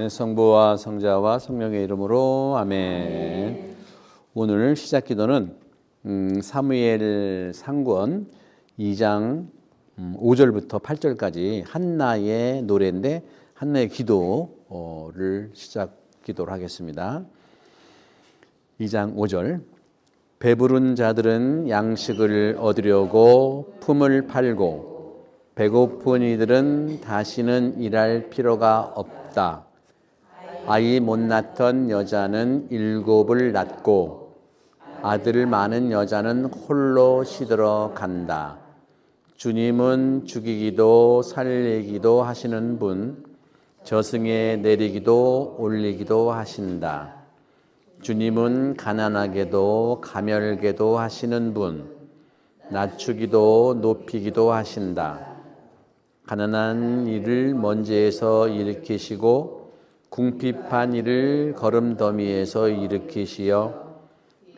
성부와 성자와 성령의 이름으로 아멘. 오늘 시작 기도는 사무엘 상권 2장 5절부터 8절까지 한나의 노래인데 한나의 기도를 시작 기도를 하겠습니다. 2장 5절. 배부른 자들은 양식을 얻으려고 품을 팔고 배고픈 이들은 다시는 일할 필요가 없다. 아이 못 낳던 여자는 7을 낳고 아들 많은 여자는 홀로 시들어 간다. 주님은 죽이기도 살리기도 하시는 분, 저승에 내리기도 올리기도 하신다. 주님은 가난하게도 가멸게도 하시는 분, 낮추기도 높이기도 하신다. 가난한 이를 먼지에서 일으키시고 궁핍한 이를 거름더미에서 일으키시어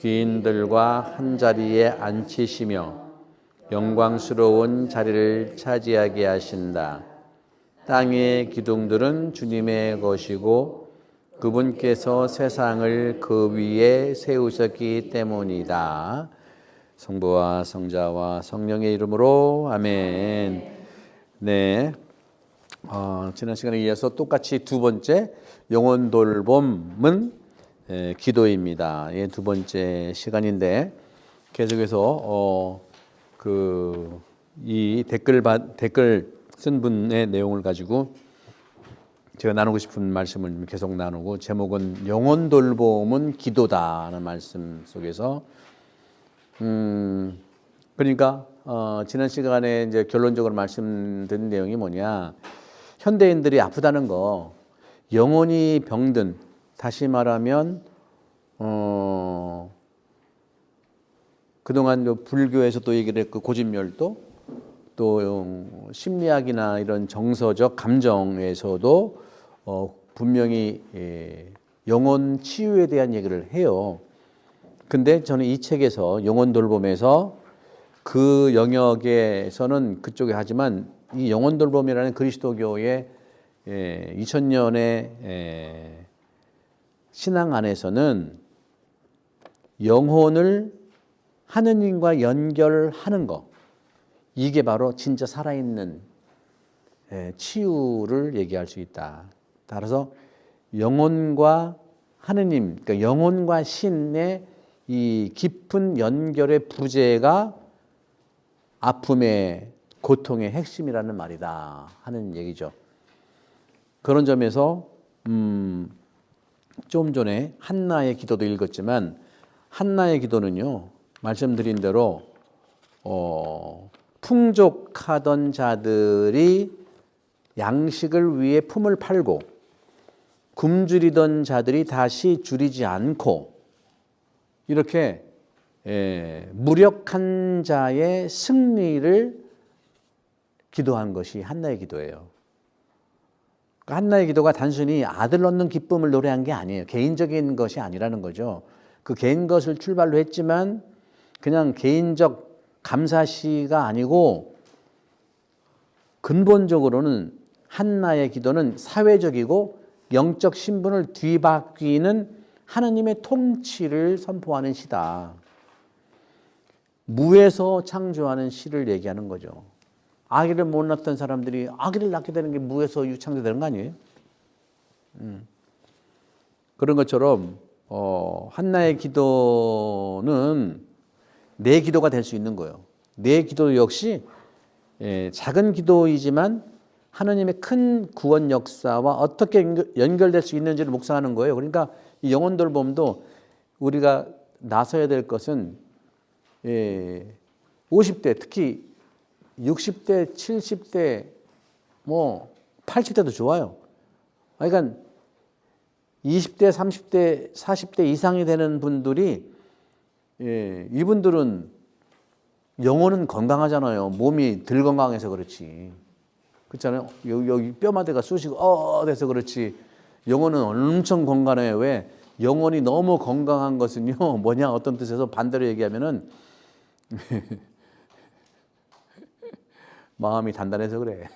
귀인들과 한자리에 앉히시며 영광스러운 자리를 차지하게 하신다. 땅의 기둥들은 주님의 것이고 그분께서 세상을 그 위에 세우셨기 때문이다. 성부와 성자와 성령의 이름으로 아멘. 네, 지난 시간에 이어서 똑같이 두 번째 영혼 돌봄은 기도입니다. 예, 두 번째 시간인데 계속해서 이 댓글 쓴 분의 내용을 가지고 제가 나누고 싶은 말씀을 계속 나누고, 제목은 영혼 돌봄은 기도다라는 말씀 속에서 그러니까 지난 시간에 이제 결론적으로 말씀드린 내용이 뭐냐, 현대인들이 아프다는 거, 영혼이 병든, 다시 말하면 그동안 불교에서 또 얘기를 했고 고집멸도, 또 심리학이나 이런 정서적 감정에서도 분명히 영혼 치유에 대한 얘기를 해요. 근데 저는 이 책에서 영혼 돌봄에서 그 영역에서는 그쪽에 하지만 이 영혼 돌봄이라는 그리스도교의 2000년의 신앙 안에서는 영혼을 하느님과 연결하는 거, 이게 바로 진짜 살아있는 치유를 얘기할 수 있다. 따라서 영혼과 하느님, 그러니까 영혼과 신의 이 깊은 연결의 부재가 아픔의 고통의 핵심이라는 말이다 하는 얘기죠. 그런 점에서 좀 전에 한나의 기도도 읽었지만, 한나의 기도는요, 말씀드린 대로 풍족하던 자들이 양식을 위해 품을 팔고 굶주리던 자들이 다시 줄이지 않고 이렇게 무력한 자의 승리를 기도한 것이 한나의 기도예요. 한나의 기도가 단순히 아들 얻는 기쁨을 노래한 게 아니에요. 개인적인 것이 아니라는 거죠. 그 개인 것을 출발로 했지만 그냥 개인적 감사시가 아니고 근본적으로는 한나의 기도는 사회적이고 영적 신분을 뒤바뀌는 하느님의 통치를 선포하는 시다. 무에서 창조하는 시를 얘기하는 거죠. 아기를 못 낳던 사람들이 아기를 낳게 되는 게 무에서 창조되는 거 아니에요? 그런 것처럼 한나의 기도는 내 기도가 될 수 있는 거예요. 내 기도 역시 작은 기도이지만 하느님의 큰 구원 역사와 어떻게 연결될 수 있는지를 묵상하는 거예요. 그러니까 이 영혼 돌봄도 우리가 나서야 될 것은 50대, 특히 60대, 70대, 80대도 좋아요. 그러니까 20대, 30대, 40대 이상이 되는 분들이, 이분들은 영혼은 건강하잖아요. 몸이 덜 건강해서 그렇지. 그렇잖아요. 여기 뼈마대가 쑤시고 돼서 그렇지. 영혼은 엄청 건강해요. 왜? 영혼이 너무 건강한 것은요, 뭐냐, 어떤 뜻에서 반대로 얘기하면은 마음이 단단해서 그래.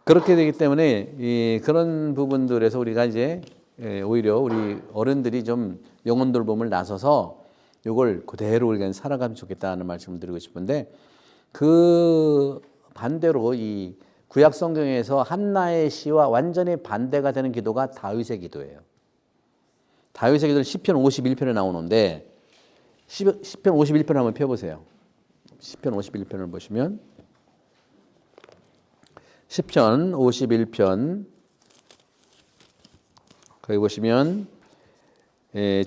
그렇게 되기 때문에 그런 부분들에서 우리가 이제 오히려 우리 어른들이 좀 영혼 돌봄을 나서서 이걸 그대로 우리가 살아가면 좋겠다는 말씀을 드리고 싶은데, 그 반대로 이 구약 성경에서 한나의 시와 완전히 반대가 되는 기도가 다윗의 기도예요. 다윗의 기도는 시편 51편에 나오는데, 시편 51편 한번 펴보세요. 시편 51편을 보시면, 시편 51편 거기 보시면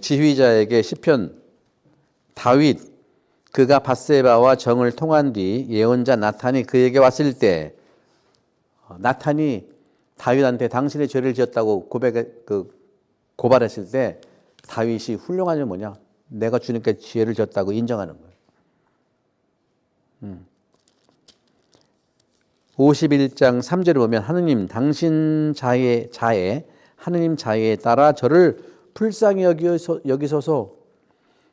지휘자에게 시편 다윗 그가 밧세바와 정을 통한 뒤 예언자 나탄이 그에게 왔을 때, 나탄이 다윗한테 당신의 죄를 지었다고 고발했을 때 다윗이 훌륭한 게 뭐냐? 내가 주님께 죄를 지었다고 인정하는 거예요. 51장 3절을 보면 하느님 당신 자의 하느님 자애에 따라 저를 불쌍히 여기소서.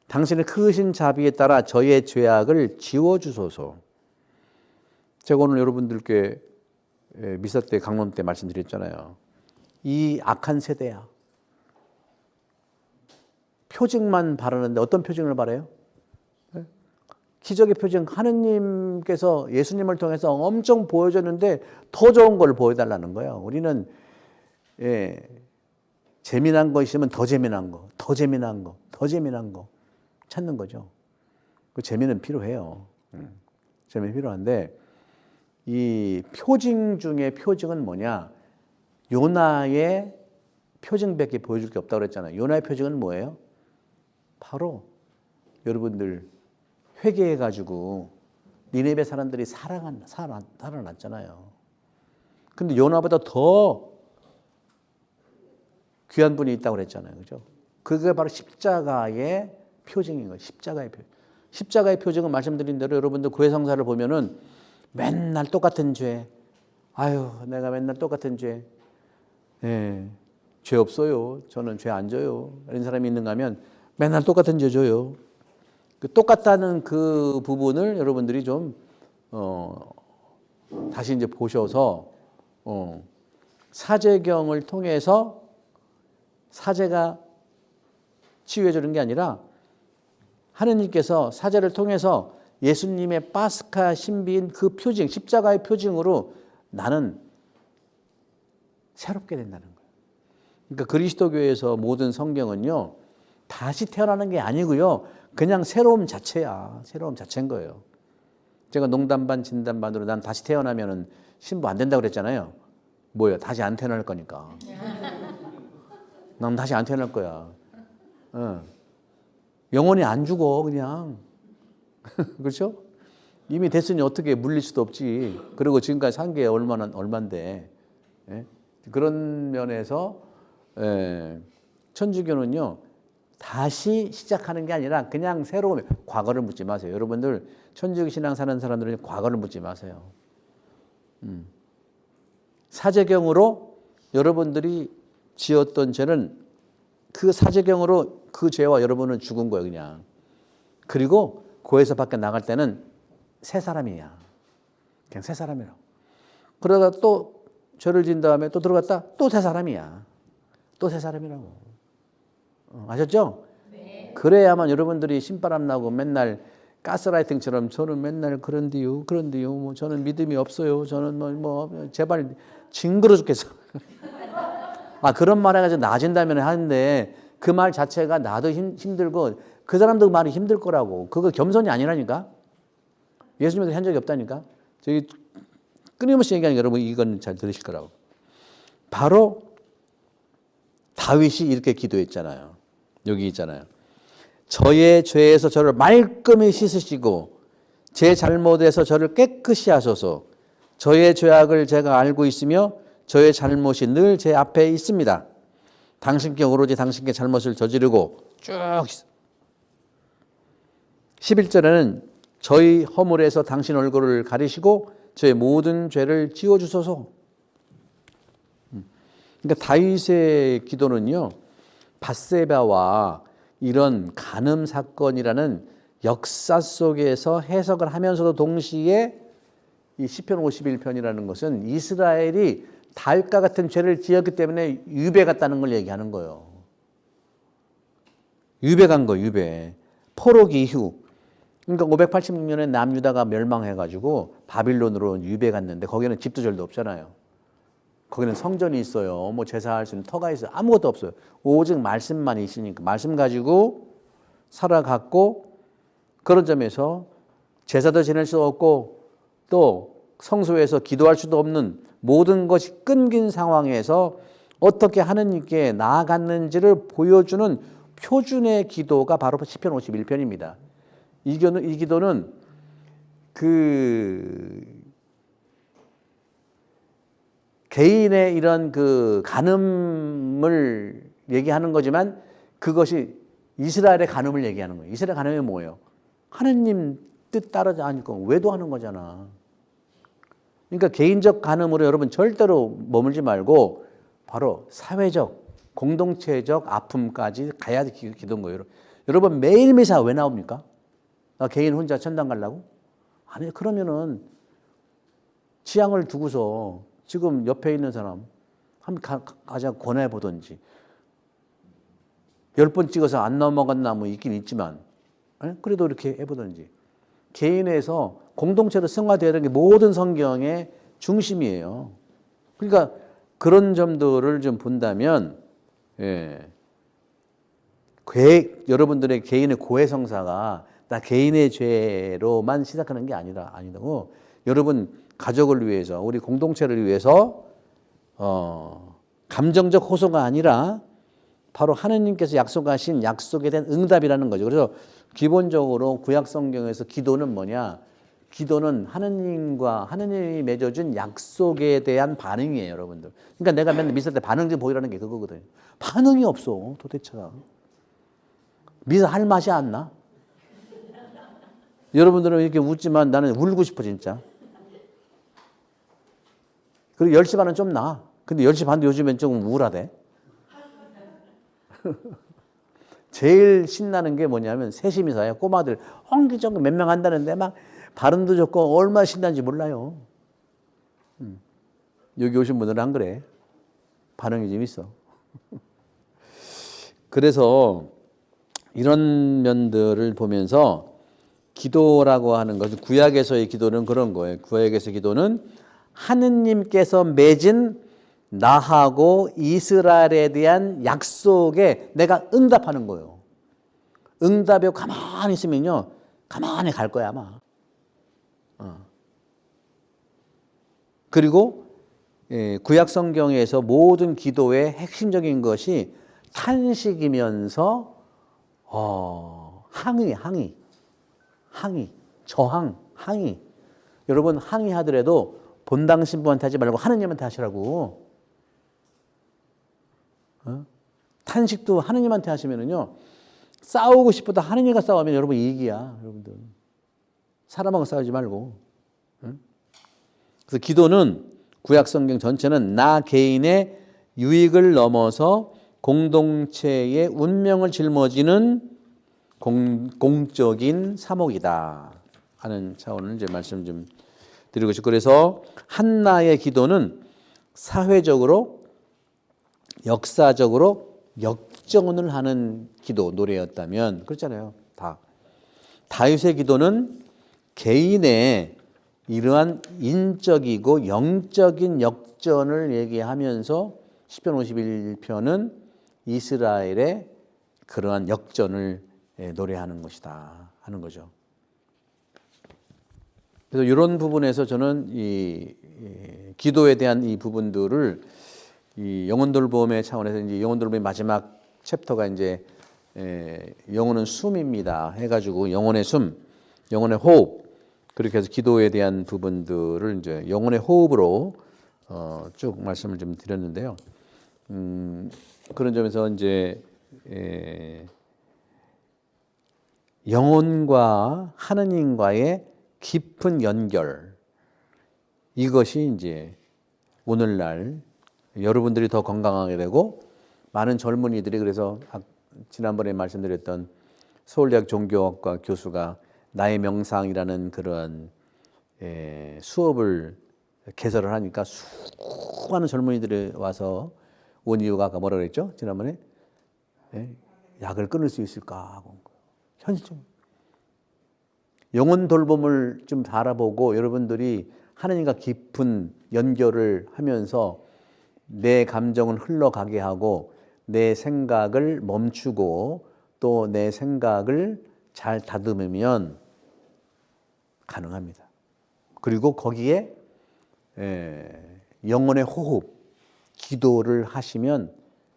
당신의 크신 자비에 따라 저의 죄악을 지워주소서. 제가 오늘 여러분들께 미사 때 강론 때 말씀드렸잖아요. 이 악한 세대야. 표징만 바라는데 어떤 표징을 바라요? 기적의 표징, 하느님께서 예수님을 통해서 엄청 보여줬는데 더 좋은 걸 보여달라는 거예요. 우리는 재미난 거 있으면 더 재미난 거, 더 재미난 거, 더 재미난 거 찾는 거죠. 그 재미는 필요해요. 재미는 필요한데, 이 표징 중에 표징은 뭐냐? 요나의 표징밖에 보여줄 게 없다고 그랬잖아요. 요나의 표징은 뭐예요? 바로 여러분들 회개해가지고 니네베 사람들이 살아났잖아요. 근데 요나보다 더 귀한 분이 있다고 그랬잖아요. 그죠? 그게 바로 십자가의 표징인 거예요. 십자가의 표징. 십자가의 표징은 말씀드린 대로 여러분들 구해성사를 보면은 맨날 똑같은 죄. 아유, 내가 맨날 똑같은 죄. 죄 없어요. 저는 죄 안 져요. 이런 사람이 있는가 하면 맨날 똑같은 죄 져요. 그 똑같다는 그 부분을 여러분들이 좀 다시 이제 보셔서 사제경을 통해서 사제가 치유해 주는 게 아니라 하느님께서 사제를 통해서 예수님의 파스카 신비인 그 표징, 십자가의 표징으로 나는 새롭게 된다는 거예요. 그러니까 그리스도교에서 모든 성경은요, 다시 태어나는 게 아니고요, 그냥 새로움 자체야. 새로움 자체인 거예요. 제가 농담 반 진담 반으로 난 다시 태어나면은 신부 안 된다고 그랬잖아요. 뭐예요? 다시 안 태어날 거니까. 난 다시 안 태어날 거야. 영원히 안 죽어 그냥. 그렇죠? 이미 됐으니 어떻게 물릴 수도 없지. 그리고 지금까지 산 게 얼만데. 그런 면에서 천주교는요, 다시 시작하는 게 아니라 그냥 새로운 과거를 묻지 마세요. 여러분들 천주교 신앙 사는 사람들은 과거를 묻지 마세요. 사제경으로 여러분들이 지었던 죄는 그 사제경으로 그 죄와 여러분은 죽은 거예요, 그냥. 그리고 고에서 밖에 나갈 때는 새 사람이야. 그냥 새 사람이라고. 그러다 또 죄를 지은 다음에 또 들어갔다 또 새 사람이야. 또 새 사람이라고. 아셨죠? 네. 그래야만 여러분들이 신바람 나고 맨날 가스라이팅처럼 저는 맨날 그런데요, 뭐 저는 믿음이 없어요. 저는 뭐 제발 징그러 죽겠어. 그런 말 해가지고 나아진다면 하는데 그 말 자체가 나도 힘들고 그 사람도 말이 힘들 거라고. 그거 겸손이 아니라니까. 예수님도 한 적이 없다니까. 저기 끊임없이 얘기하니까 여러분 이건 잘 들으실 거라고. 바로 다윗이 이렇게 기도했잖아요. 여기 있잖아요. 저의 죄에서 저를 말끔히 씻으시고 제 잘못에서 저를 깨끗이 하소서. 저의 죄악을 제가 알고 있으며 저의 잘못이 늘 제 앞에 있습니다. 당신께 오로지 당신께 잘못을 저지르고 쭉 11절에는 저희 허물에서 당신 얼굴을 가리시고 저의 모든 죄를 지워주소서. 그러니까 다윗의 기도는요, 밧세바와 이런 간음 사건이라는 역사 속에서 해석을 하면서도 동시에 이 시편 51편이라는 것은 이스라엘이 다윗과 같은 죄를 지었기 때문에 유배 갔다는 걸 얘기하는 거예요. 유배 간 거, 유배. 포록 이후. 그러니까 586년에 남유다가 멸망해가지고 바빌론으로 유배 갔는데 거기는 집도 절도 없잖아요. 거기는 성전이 있어요. 뭐 제사할 수 있는 터가 있어요. 아무것도 없어요. 오직 말씀만 있으니까 말씀 가지고 살아갔고, 그런 점에서 제사도 지낼 수 없고 또 성소에서 기도할 수도 없는 모든 것이 끊긴 상황에서 어떻게 하느님께 나아갔는지를 보여주는 표준의 기도가 바로 시편 51편입니다. 이 기도는 그 개인의 이런 그 간음을 얘기하는 거지만 그것이 이스라엘의 간음을 얘기하는 거예요. 이스라엘 간음이 뭐예요? 하느님 뜻 따르지 않으니까 외도하는 거잖아. 그러니까 개인적 간음으로 여러분 절대로 머물지 말고 바로 사회적, 공동체적 아픔까지 가야 기도인 거예요. 여러분 매일 미사 왜 나옵니까? 나 개인 혼자 천당 가려고? 아니, 그러면은 취향을 두고서 지금 옆에 있는 사람 한번 가자 권해 보든지, 10번 찍어서 안 넘어갔나 뭐 있긴 있지만 그래도 이렇게 해보든지, 개인에서 공동체로 승화되어야 되는 게 모든 성경의 중심이에요. 그러니까 그런 점들을 좀 본다면, 여러분들의 개인의 고해성사가 나 개인의 죄로만 시작하는 게 아니라고, 여러분 가족을 위해서, 우리 공동체를 위해서 감정적 호소가 아니라 바로 하느님께서 약속하신 약속에 대한 응답이라는 거죠. 그래서 기본적으로 구약 성경에서 기도는 뭐냐? 기도는 하느님이 맺어준 약속에 대한 반응이에요, 여러분들. 그러니까 내가 맨날 미사 때 반응 좀 보이라는 게 그거거든요. 반응이 없어, 도대체가. 미사 할 맛이 안 나? 여러분들은 이렇게 웃지만 나는 울고 싶어, 진짜. 그리고 10시 반은 좀 나. 근데 10시 반도 요즘엔 조금 우울하대. 제일 신나는 게 뭐냐면 3시 미사예요. 꼬마들 엉기정기 몇 명 한다는데 막 발음도 좋고 얼마나 신난지 몰라요. 여기 오신 분들은 안 그래. 반응이 좀 있어. 그래서 이런 면들을 보면서 기도라고 하는 것은, 구약에서의 기도는 그런 거예요. 구약에서의 기도는 하느님께서 맺은 나하고 이스라엘에 대한 약속에 내가 응답하는 거예요. 응답에 가만히 있으면요, 가만히 갈 거야 아마. 그리고 구약 성경에서 모든 기도의 핵심적인 것이 탄식이면서 항의. 여러분 항의하더라도 본당 신부한테 하지 말고 하느님한테 하시라고. 탄식도 하느님한테 하시면은요, 싸우고 싶어도 하느님과 싸우면 여러분 이익이야, 여러분들. 사람하고 싸우지 말고. 그래서 기도는, 구약 성경 전체는 나 개인의 유익을 넘어서 공동체의 운명을 짊어지는 공적인 사목이다 하는 차원을 이제 말씀 좀 드리고 싶고, 그래서 한나의 기도는 사회적으로, 역사적으로 역정을 하는 기도, 노래였다면, 그렇잖아요. 다윗의 기도는 개인의 이러한 인적이고 영적인 역전을 얘기하면서 시편 51편은 이스라엘의 그러한 역전을 노래하는 것이다 하는 거죠. 그래서 이런 부분에서 저는 이 기도에 대한 이 부분들을 이 영혼돌봄의 차원에서, 이제 영혼돌봄의 마지막 챕터가 이제 영혼은 숨입니다 해가지고 영혼의 숨, 영혼의 호흡, 그렇게 해서 기도에 대한 부분들을 이제 영혼의 호흡으로 쭉 말씀을 좀 드렸는데요. 그런 점에서 이제 영혼과 하느님과의 깊은 연결, 이것이 이제 오늘날 여러분들이 더 건강하게 되고, 많은 젊은이들이, 그래서 지난번에 말씀드렸던 서울대학 종교학과 교수가 나의 명상이라는 그런 수업을 개설을 하니까 수많은 젊은이들이 와서 온 이유가 아까 뭐라 그랬죠? 지난번에 약을 끊을 수 있을까 하고 현실적으로 영혼 돌봄을 좀 알아보고 여러분들이 하나님과 깊은 연결을 하면서 내 감정을 흘러가게 하고 내 생각을 멈추고 또 내 생각을 잘 다듬으면 가능합니다. 그리고 거기에 영혼의 호흡, 기도를 하시면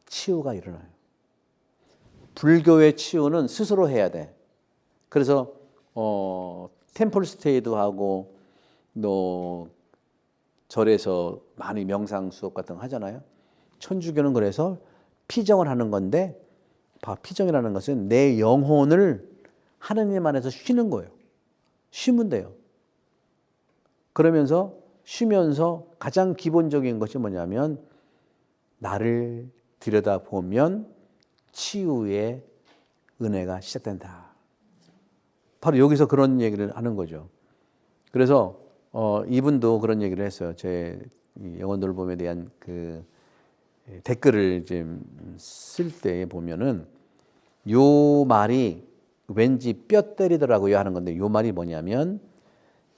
치유가 일어나요. 불교의 치유는 스스로 해야 돼. 그래서 템플 스테이도 하고 또 절에서 많이 명상 수업 같은 거 하잖아요. 천주교는 그래서 피정을 하는 건데 피정이라는 것은 내 영혼을 하느님 안에서 쉬는 거예요. 쉬면 돼요. 그러면서 쉬면서 가장 기본적인 것이 뭐냐면 나를 들여다보면 치유의 은혜가 시작된다. 바로 여기서 그런 얘기를 하는 거죠. 그래서 이분도 그런 얘기를 했어요. 제 영혼 돌봄에 대한 그 댓글을 좀 쓸 때 보면은 요 말이 왠지 뼈 때리더라고요 하는 건데 요 말이 뭐냐면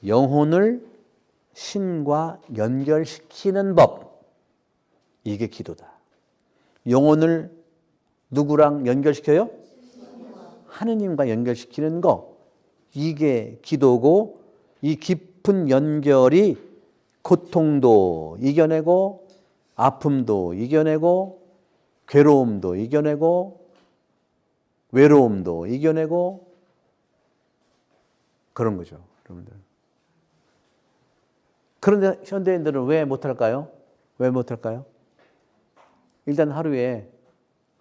영혼을 신과 연결시키는 법, 이게 기도다. 영혼을 누구랑 연결시켜요? 하느님과 연결시키는 거, 이게 기도고 이 깊은 연결이 고통도 이겨내고 아픔도 이겨내고 괴로움도 이겨내고 외로움도 이겨내고 그런 거죠, 여러분들. 그런데 현대인들은 왜 못할까요? 왜 못할까요? 일단 하루에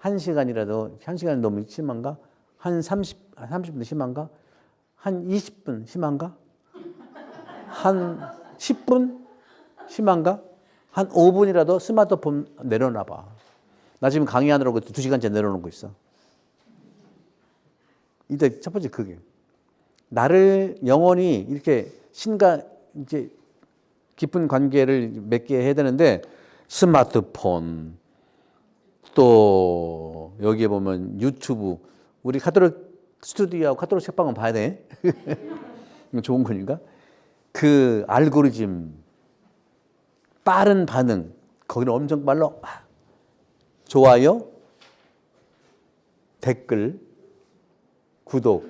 1시간이라도, 1시간이 너무 심한가? 한 30분 심한가? 한 20분 심한가? 한 10분 심한가? 한 5분이라도 스마트폰 내려놔봐. 나 지금 강의하느라고 2시간째 내려놓고 있어. 일단 첫 번째 그게. 나를 영원히 이렇게 신과 이제 깊은 관계를 맺게 해야 되는데 스마트폰 또 여기에 보면 유튜브 우리 카톨릭 스튜디오하고 카톨릭 책방은 봐야 돼. 좋은 거니까. 그 알고리즘 빠른 반응 거기는 엄청 빨라. 좋아요 댓글 구독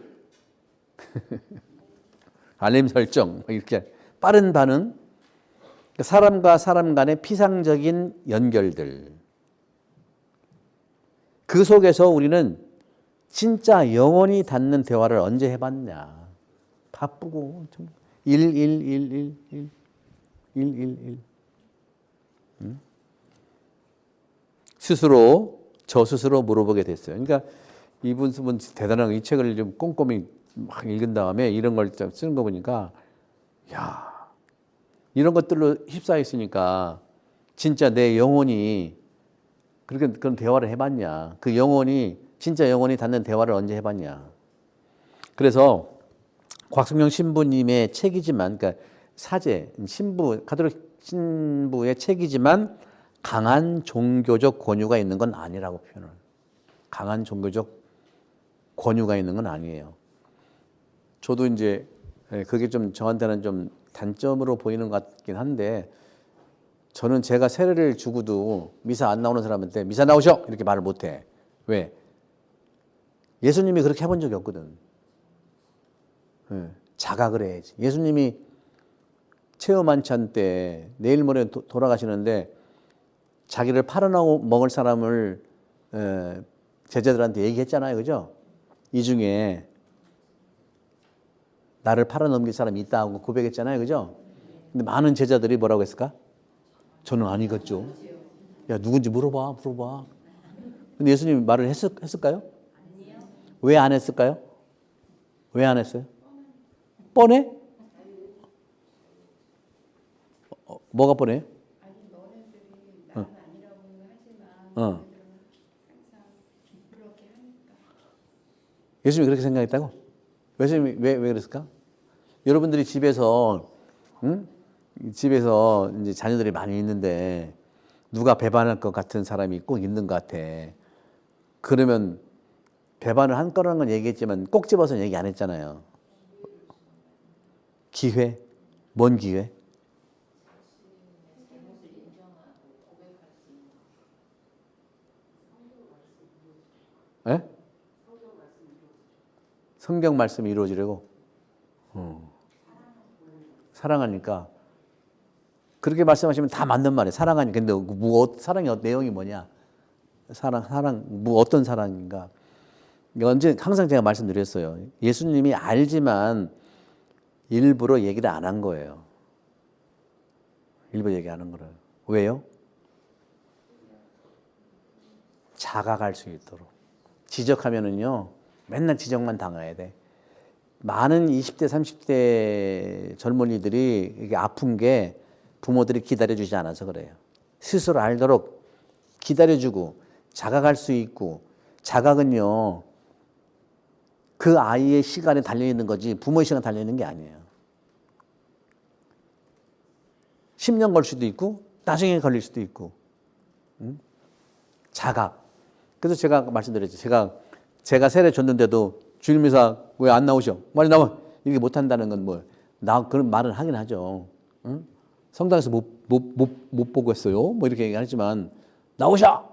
알림 설정 이렇게 빠른 반응 사람과 사람 간의 피상적인 연결들 그 속에서 우리는 진짜 영원히 닿는 대화를 언제 해봤냐. 바쁘고 11111 111 저 스스로 물어보게 됐어요. 그러니까 이분 대단한 이 책을 좀 꼼꼼히 막 읽은 다음에 이런 걸 쓰는 거 보니까 야 이런 것들로 휩싸여 있으니까 진짜 내 영혼이 그렇게 그런 대화를 해봤냐. 그 영혼이 진짜 영혼이 닿는 대화를 언제 해봤냐. 그래서 곽성령 신부님의 책이지만 그러니까 사제 신부 가톨릭 신부의 책이지만 강한 종교적 권유가 있는 건 아니라고 표현을. 강한 종교적 권유가 있는 건 아니에요. 저도 이제 그게 좀 저한테는 좀 단점으로 보이는 것 같긴 한데 저는 제가 세례를 주고도 미사 안 나오는 사람한테 미사 나오셔 이렇게 말을 못해. 왜? 예수님이 그렇게 해본 적이 없거든. 자각을 해야지. 예수님이 체험한찬 때 내일 모레 돌아가시는데 자기를 팔아먹을 사람을 제자들한테 얘기했잖아요. 그죠? 이 중에 나를 팔아넘길 사람이 있다고 고백했잖아요. 그죠? 근데 많은 제자들이 뭐라고 했을까? 저는 아니겠죠. 야, 누군지 물어봐. 근데 예수님이 말을 했을까요? 왜 안 했을까요? 왜 안 했어요? 뻔해? 뭐가 뻔해? 예수님이 그렇게 생각했다고? 예수님이 왜 그랬을까? 여러분들이 집에서 응? 집에서 이제 자녀들이 많이 있는데 누가 배반할 것 같은 사람이 꼭 있는 것 같아. 그러면 배반을 한 거라는 건 얘기했지만 꼭 집어서 얘기 안 했잖아요. 기회? 뭔 기회? 예? 성경 말씀이 이루어지려고? 사랑하니까. 그렇게 말씀하시면 다 맞는 말이에요. 사랑하니까. 근데 사랑의 내용이 뭐냐? 어떤 사랑인가? 언제 항상 제가 말씀드렸어요. 예수님이 알지만 일부러 얘기를 안 한 거예요. 일부러 얘기 안 한 거예요. 왜요? 자각할 수 있도록. 지적하면은요, 맨날 지적만 당해야 돼. 많은 20대, 30대 젊은이들이 이게 아픈 게 부모들이 기다려주지 않아서 그래요. 스스로 알도록 기다려주고 자각할 수 있고, 자각은요, 그 아이의 시간에 달려있는 거지 부모의 시간에 달려있는 게 아니에요. 10년 걸 수도 있고 나중에 걸릴 수도 있고. 자각. 그래서 제가 말씀드렸죠. 제가 세례 줬는데도 주일미사 왜 안 나오셔? 빨리 나와. 이렇게 못한다는 건 뭐, 그런 말을 하긴 하죠. 응? 성당에서 못 보고 했어요. 뭐 이렇게 얘기하지만 나오셔!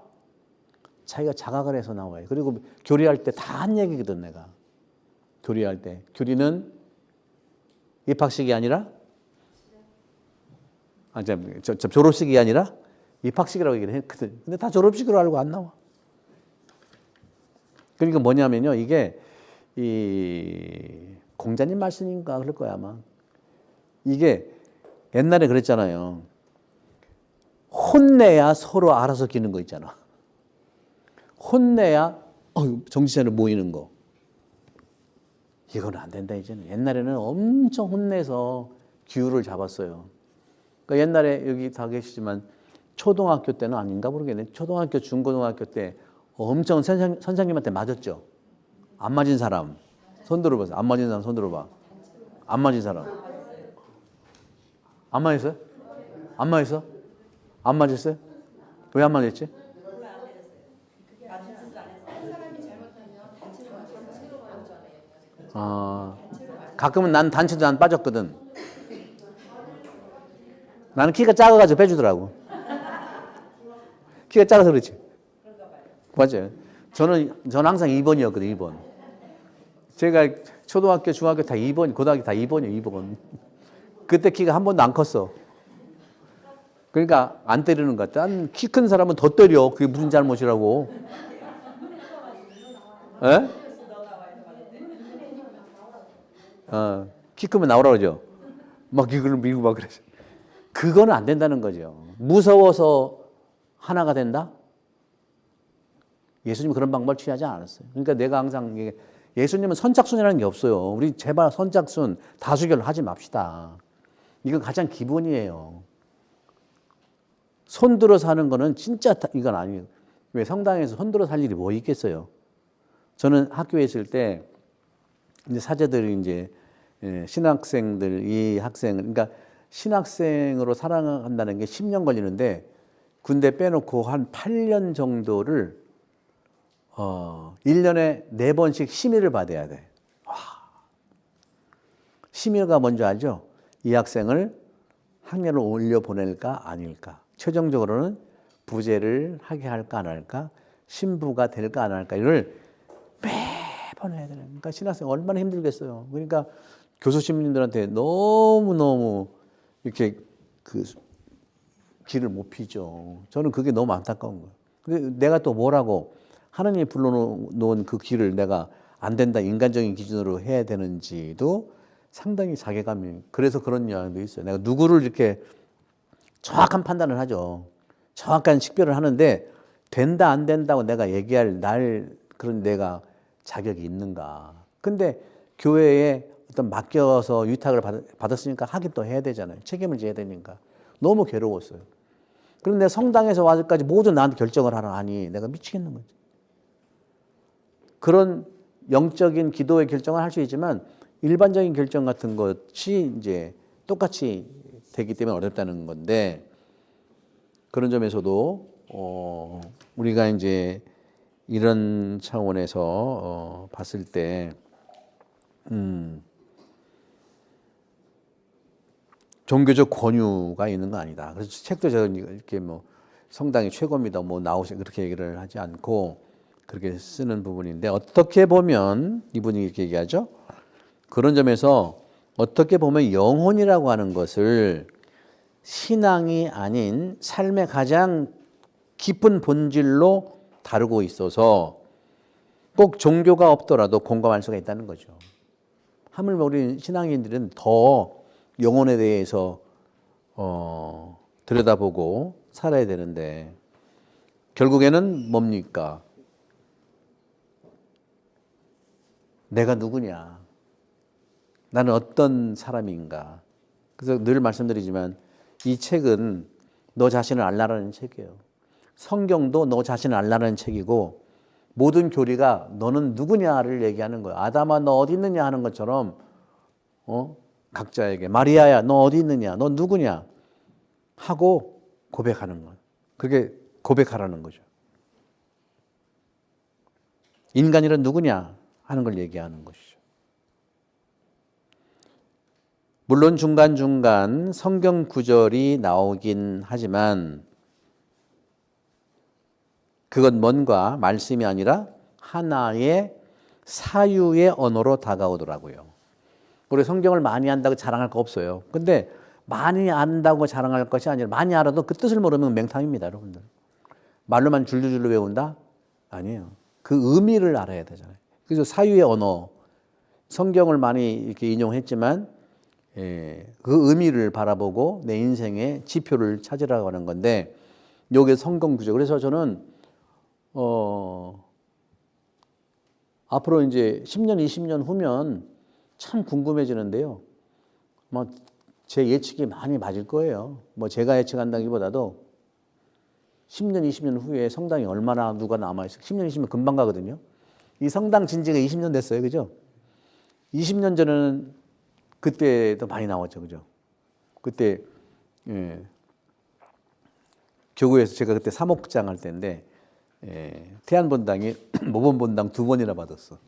자기가 자각을 해서 나와요. 그리고 교리할 때 다 한 얘기거든, 내가. 교리할 때. 교리는 입학식이 아니라, 졸업식이 아니라 입학식이라고 얘기를 했거든. 근데 다 졸업식으로 알고 안 나와. 그러니까 뭐냐면요. 이게, 공자님 말씀인가 그럴 거야, 아마. 이게 옛날에 그랬잖아요. 혼내야 서로 알아서 기는 거 있잖아. 혼내야 정치자를 모이는 거. 이건 안 된다 이제는. 옛날에는 엄청 혼내서 기후를 잡았어요. 그러니까 옛날에 여기 다 계시지만 초등학교 때는 아닌가 모르겠네. 초등학교, 중고등학교 때 엄청 선생님한테 맞았죠. 안 맞은 사람 손 들어보세요. 안 맞은 사람 손 들어봐. 안 맞은 사람. 안 맞았어요? 안 맞았어? 안 맞았어요? 왜 안 맞았지? 가끔은 난 단체도 안 빠졌거든. 나는 키가 작아가지고 빼주더라고. 키가 작아서 그렇지. 맞아요. 저는 항상 2번이었거든, 2번. 제가 초등학교, 중학교 다 2번, 고등학교 다 2번이에요, 2번. 그때 키가 한 번도 안 컸어. 그러니까 안 때리는 것 같아. 키 큰 사람은 더 때려. 그게 무슨 잘못이라고. 에? 키 크면 나오라 그러죠. 막 이걸 밀고 막 그러죠. 그거는 안 된다는 거죠. 무서워서 하나가 된다? 예수님은 그런 방법을 취하지 않았어요. 그러니까 내가 항상 예수님은 선착순이라는 게 없어요. 우리 제발 선착순, 다수결 하지 맙시다. 이건 가장 기본이에요. 손들어 사는 거는 진짜 이건 아니에요. 왜 성당에서 손들어 살 일이 뭐 있겠어요? 저는 학교에 있을 때 이제 사제들이 이제 신학생들 이 학생을 그러니까 신학생으로 살아간다는 게 10년 걸리는데 군대 빼놓고 한 8년 정도를 1년에 4번씩 심의를 받아야 돼. 와. 심의가 뭔지 알죠? 이 학생을 학년을 올려 보낼까 아닐까. 최종적으로는 부재를 하게 할까 안 할까. 신부가 될까 안 할까. 이걸 매번 해야 되는. 그러니까 신학생 얼마나 힘들겠어요. 그러니까 교수 신부님들한테 너무너무 이렇게 그 길을 못 피죠. 저는 그게 너무 안타까운 거예요. 근데 내가 또 뭐라고 하나님이 불러놓은 그 길을 내가 안 된다 인간적인 기준으로 해야 되는지도 상당히 자괴감이. 그래서 그런 영향도 있어요. 내가 누구를 이렇게 정확한 판단을 하죠. 정확한 식별을 하는데 된다 안 된다고 내가 얘기할 그런 내가 자격이 있는가. 근데 교회에 어떤 맡겨서 위탁을 받았으니까 하긴 또 해야 되잖아요. 책임을 져야 되니까. 너무 괴로웠어요. 그런데 성당에서 와서까지 모두 나한테 결정을 하라 하니 내가 미치겠는 거지. 그런 영적인 기도의 결정을 할 수 있지만 일반적인 결정 같은 것이 이제 똑같이 되기 때문에 어렵다는 건데 그런 점에서도 우리가 이제 이런 차원에서 봤을 때 종교적 권유가 있는 거 아니다. 그래서 책도 제가 이렇게 뭐 성당이 최고입니다. 뭐 나오시 그렇게 얘기를 하지 않고 그렇게 쓰는 부분인데 어떻게 보면 이분이 이렇게 얘기하죠. 그런 점에서 어떻게 보면 영혼이라고 하는 것을 신앙이 아닌 삶의 가장 깊은 본질로 다루고 있어서 꼭 종교가 없더라도 공감할 수가 있다는 거죠. 하물며 우리 신앙인들은 더 영혼에 대해서 들여다보고 살아야 되는데 결국에는 뭡니까? 내가 누구냐? 나는 어떤 사람인가? 그래서 늘 말씀드리지만 이 책은 너 자신을 알라라는 책이에요. 성경도 너 자신을 알라라는 책이고 모든 교리가 너는 누구냐를 얘기하는 거예요. 아담아 너 어디 있느냐 하는 것처럼 각자에게 마리아야 너 어디 있느냐 너 누구냐 하고 고백하는 거예요. 그렇게 고백하라는 거죠. 인간이란 누구냐 하는 걸 얘기하는 것이죠. 물론 중간중간 성경 구절이 나오긴 하지만 그건 뭔가 말씀이 아니라 하나의 사유의 언어로 다가오더라고요. 우리 성경을 많이 안다고 자랑할 거 없어요. 근데 많이 안다고 자랑할 것이 아니라 많이 알아도 그 뜻을 모르면 맹탕입니다, 여러분들. 말로만 줄줄줄로 외운다? 아니에요. 그 의미를 알아야 되잖아요. 그래서 사유의 언어, 성경을 많이 이렇게 인용했지만 그 의미를 바라보고 내 인생의 지표를 찾으라고 하는 건데 요게 성경 구절. 그래서 저는 앞으로 이제 10년, 20년 후면 참 궁금해지는데요. 뭐 제 예측이 많이 맞을 거예요. 뭐 제가 예측한다기보다도 10년, 20년 후에 성당이 얼마나 누가 남아있어요. 10년, 20년 금방 가거든요. 이 성당 진지가 20년 됐어요. 그죠? 20년 전에는 그때도 많이 나왔죠. 그죠? 그때, 교구에서 제가 그때 사목장 할 때인데, 태안본당이 모범본당 2번이나 받았어.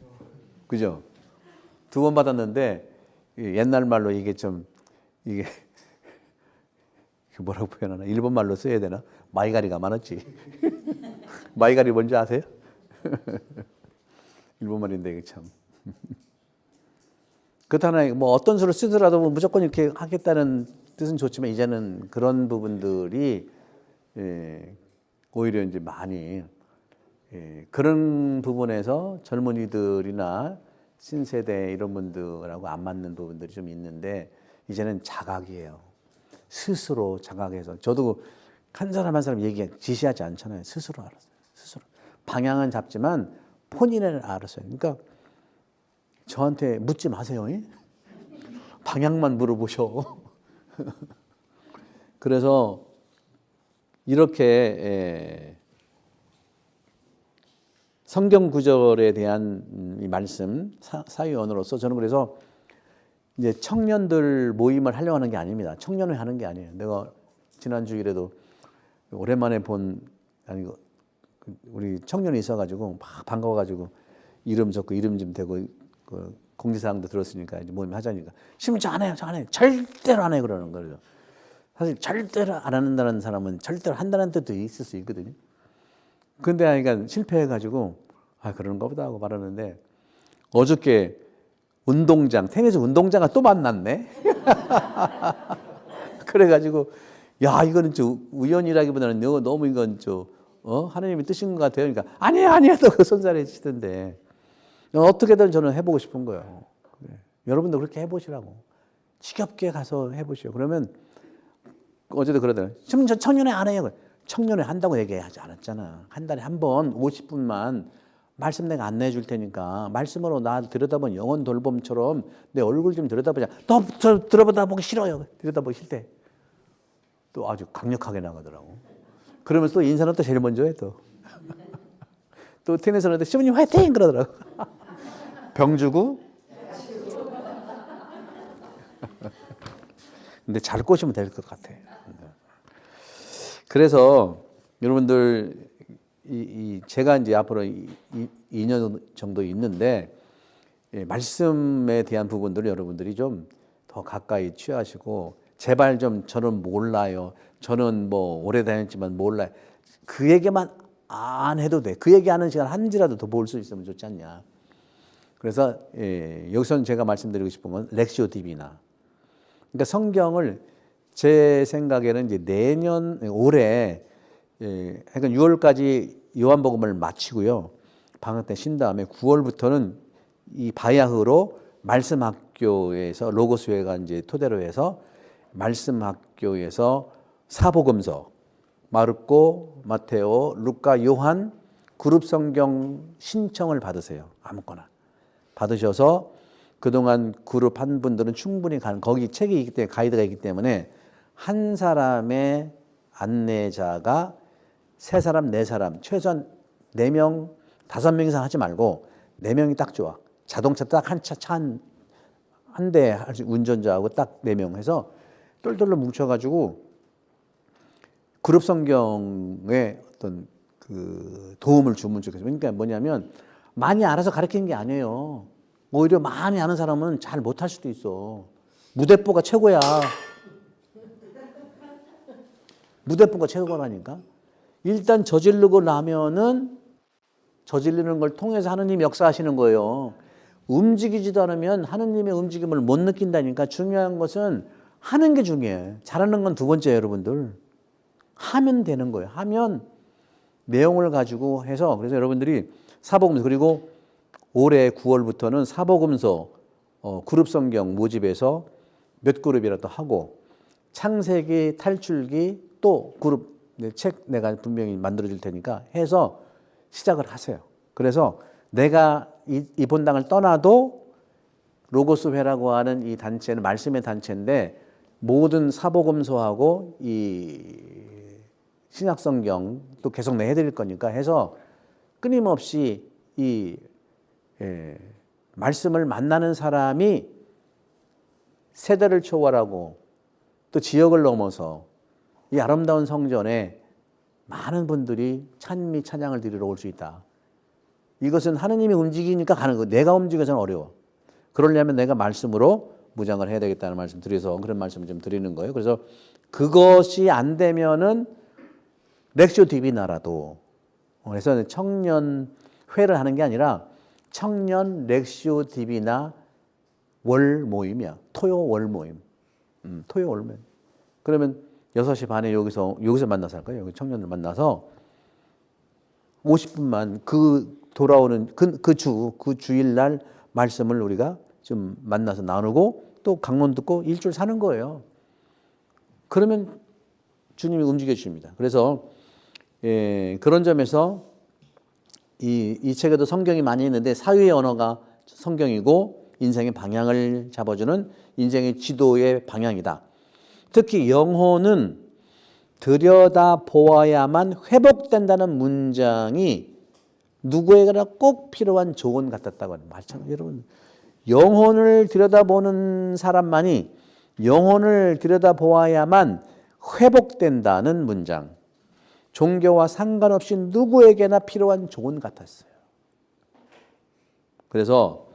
그죠? 2번 받았는데, 옛날 말로 이게 좀, 이게, 뭐라고 표현하나? 일본 말로 써야 되나? 마이가리가 많았지. 마이가리 뭔지 아세요? 일본 말인데, 이게 참. 그렇다나 뭐 어떤 수를 쓰더라도 뭐 무조건 이렇게 하겠다는 뜻은 좋지만 이제는 그런 부분들이 오히려 이제 많이 그런 부분에서 젊은이들이나 신세대 이런 분들하고 안 맞는 부분들이 좀 있는데 이제는 자각이에요. 스스로 자각해서 저도 한 사람 한 사람 지시하지 않잖아요. 스스로 알았어요. 스스로 방향은 잡지만 본인을 알았어요. 그러니까 저한테 묻지 마세요. 방향만 물어보셔. 그래서 이렇게 성경 구절에 대한 이 말씀 사유언으로서 저는 그래서 이제 청년들 모임을 하려고 하는 게 아닙니다. 청년회 하는 게 아니에요. 내가 지난 주일에도 오랜만에 본 우리 청년이 있어가지고 막 반가워가지고 이름 적고 이름 좀 대고 그 공지사항도 들었으니까 이제 모임 하자니까 심지 안 해요, 저 안 해요. 절대로 안 해요 그러는 거죠. 사실 절대로 안 한다는 사람은 절대로 한다는 뜻도 있을 수 있거든요. 근데 그러니까 실패해가지고 그러는 거보다 하고 말하는데 어저께 운동장 테니스 운동장을 또 만났네. 그래가지고 야 이거는 좀 우연이라기보다는 너무 이건 좀 하나님의 뜻인 것 같아요. 그러니까 아니야 또 그 손살에 치던데. 어떻게든 저는 해보고 싶은 거예요. 여러분도 그렇게 해보시라고. 지겹게 가서 해보시오. 그러면 어제도 그러더라고요. 지금 저 청년회 안 해요. 청년회 한다고 얘기하지 않았잖아. 한 달에 한 번 50분만 말씀 내가 안내해 줄 테니까 말씀으로 나 들여다본 영혼 돌봄처럼 내 얼굴 좀 들여다보자. 너 들여다보기 싫어요. 들여다보기 싫대. 또 아주 강력하게 나가더라고. 그러면서 또 인사는 또 제일 먼저 해 또. 또 테니스는 또 시부님 화이팅 그러더라고. 병 주고 근데 잘 꼬시면 될 것 같아. 그래서 여러분들 제가 이제 앞으로 2년 정도 있는데 말씀에 대한 부분들을 여러분들이 좀 더 가까이 취하시고 제발 좀 저는 몰라요. 저는 뭐 오래 다녔지만 몰라요. 그 얘기만 안 해도 돼. 그 얘기하는 시간 한지라도 더 볼 수 있으면 좋지 않냐. 그래서 여기서는 제가 말씀드리고 싶은 건 렉시오 디비나. 그러니까 성경을 제 생각에는 이제 올해 그러니까 6월까지 요한복음을 마치고요. 방학 때 쉰 다음에 9월부터는 이 바야흐로 말씀 학교에서 로고스회가 이제 토대로 해서 말씀 학교에서 사복음서 마르코, 마테오, 루카, 요한 그룹 성경 신청을 받으세요. 아무거나 받으셔서 그동안 그룹 한 분들은 충분히 거기 책이 있기 때문에 가이드가 있기 때문에 한 사람의 안내자가 3사람, 4사람 최소한 4명, 5명 이상 하지 말고 4명이 딱 좋아. 자동차 딱 한 대 운전자하고 딱 4명 해서 똘똘로 뭉쳐가지고 그룹 성경에 어떤 그 도움을 주면 좋겠어요. 그러니까 뭐냐면 많이 알아서 가르치는 게 아니에요. 오히려 많이 아는 사람은 잘 못할 수도 있어. 무대뽀가 최고야. 무대뽀가 최고라니까. 일단 저지르고 나면은 저지르는 걸 통해서 하느님이 역사하시는 거예요. 움직이지도 않으면 하느님의 움직임을 못 느낀다니까. 중요한 것은 하는 게 중요해. 잘하는 건 두 번째예요, 여러분들. 하면 되는 거예요. 하면 내용을 가지고 해서 그래서 여러분들이 사복음서 그리고 올해 9월부터는 사복음서 그룹 성경 모집해서 몇 그룹이라도 하고 창세기, 탈출기 또 그룹 책 내가 분명히 만들어 줄 테니까 해서 시작을 하세요. 그래서 내가 이 본당을 떠나도 로고스 회라고 하는 이 단체는 말씀의 단체인데 모든 사복음서하고 이 신약 성경 또 계속 내 해드릴 거니까 해서 끊임없이 이 말씀을 만나는 사람이 세대를 초월하고 또 지역을 넘어서 이 아름다운 성전에 많은 분들이 찬미 찬양을 드리러 올 수 있다. 이것은 하느님이 움직이니까 가는 거. 내가 움직여서는 어려워. 그러려면 내가 말씀으로 무장을 해야 되겠다는 말씀 드려서 그런 말씀을 좀 드리는 거예요. 그래서 그것이 안 되면은 렉시오 디비나라도 그래서 청년회를 하는 게 아니라 청년 렉시오 디비나 월 모임이야. 토요 월 모임. 토요 월 모임. 그러면 6시 반에 여기서 만나서 할 거예요. 여기 청년들 만나서 50분만 돌아오는 그 주일날 말씀을 우리가 좀 만나서 나누고 또 강론 듣고 일주일 사는 거예요. 그러면 주님이 움직여 주십니다. 그래서 그런 점에서 이 책에도 성경이 많이 있는데 사유의 언어가 성경이고 인생의 방향을 잡아주는 인생의 지도의 방향이다. 특히 영혼은 들여다보아야만 회복된다는 문장이 누구에게나 꼭 필요한 조언 같았다고 하는 마찬가지. 여러분 영혼을 들여다보는 사람만이 영혼을 들여다보아야만 회복된다는 문장. 종교와 상관없이 누구에게나 필요한 조언 같았어요. 그래서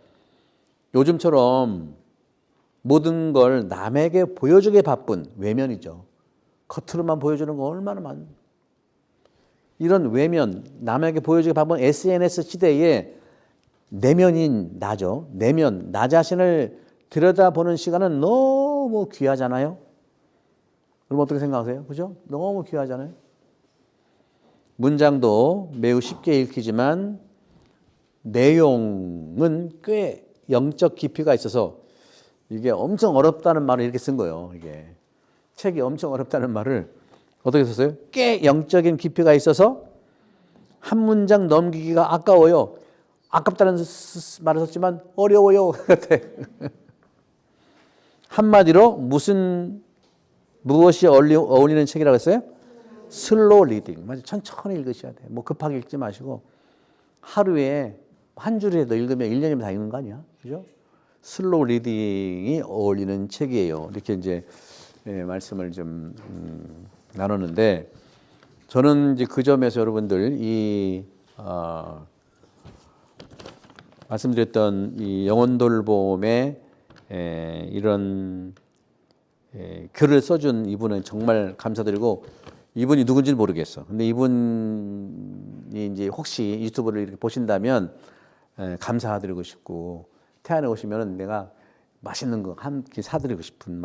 요즘처럼 모든 걸 남에게 보여주게 바쁜 외면이죠. 겉으로만 보여주는 거 얼마나 많은. 이런 외면, 남에게 보여주기 바쁜 SNS 시대에 내면인 나죠. 내면, 나 자신을 들여다보는 시간은 너무 귀하잖아요. 여러분 어떻게 생각하세요? 그죠? 너무 귀하잖아요. 문장도 매우 쉽게 읽히지만 내용은 꽤 영적 깊이가 있어서 이게 엄청 어렵다는 말을 이렇게 쓴 거예요. 이게 책이 엄청 어렵다는 말을 어떻게 썼어요? 꽤 영적인 깊이가 있어서 한 문장 넘기기가 아까워요. 아깝다는 말을 썼지만 어려워요. 한마디로 무엇이 어울리는 책이라고 했어요? 슬로우 리딩. 맞아요. 천천히 읽으셔야 돼요. 뭐 급하게 읽지 마시고 하루에 한 줄이라도 읽으면 1년이면 다 읽는 거 아니야? 그죠? 슬로우 리딩이 어울리는 책이에요. 이렇게 이제 말씀을 좀 나누는데 저는 이제 그 점에서 여러분들 말씀드렸던 이 영혼돌봄의 이런 글을 써준 이분은 정말 감사드리고 이분이 누군지는 모르겠어. 근데 이분이 이제 혹시 유튜브를 이렇게 보신다면 감사드리고 싶고 태안에 오시면은 내가 맛있는 거 한 끼 사드리고 싶은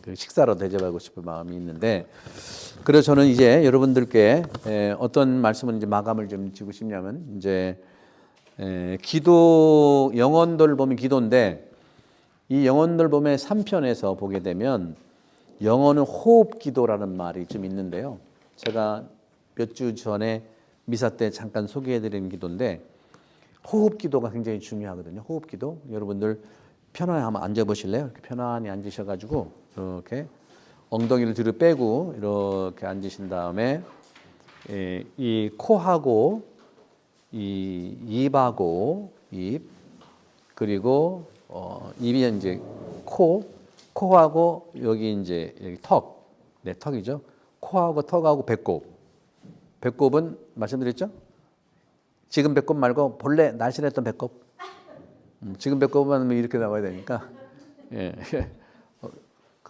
그 식사로 대접하고 싶은 마음이 있는데 그래서 저는 이제 여러분들께 어떤 말씀을 이제 마감을 좀 지고 싶냐면 이제 기도 영혼돌봄이 기도인데 이 영혼돌봄의 3편에서 보게 되면 영어는 호흡기도라는 말이 좀 있는데요. 제가 몇 주 전에 미사 때 잠깐 소개해드린 기도인데 호흡기도가 굉장히 중요하거든요. 호흡기도 여러분들 편안히 한번 앉아보실래요? 이렇게 편안히 앉으셔가지고 이렇게 엉덩이를 뒤로 빼고 이렇게 앉으신 다음에 이 코하고 이 입하고 입 그리고 입이 이제 코하고 여기 이제 여기 턱, 네 턱이죠. 코하고 턱하고 배꼽은 말씀드렸죠? 지금 배꼽 말고 본래 날씬했던 배꼽. 지금 배꼽은 이렇게 나와야 되니까. 예.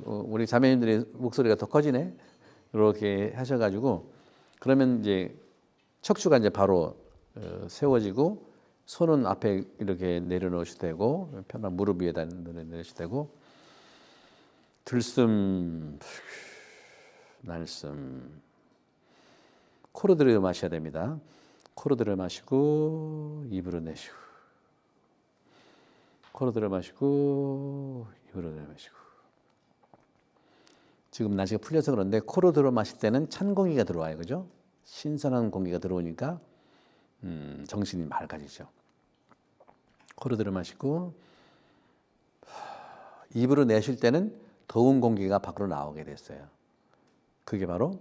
우리 자매님들의 목소리가 더 커지네. 이렇게 하셔가지고 그러면 이제 척추가 이제 바로 세워지고 손은 앞에 이렇게 내려놓으셔도 되고 편한 무릎 위에다 내려놓으셔도 되고 들숨 날숨 코로 들여 마셔야 됩니다. 코로 들여 마시고 입으로 내쉬고 코로 들여 마시고 입으로 내마시고 지금 날씨가 풀려서 그런데 코로 들어 마실 때는 찬 공기가 들어와요. 그죠? 신선한 공기가 들어오니까 정신이 맑아지죠. 코로 들어 마시고 입으로 내쉴 때는 더운 공기가 밖으로 나오게 됐어요. 그게 바로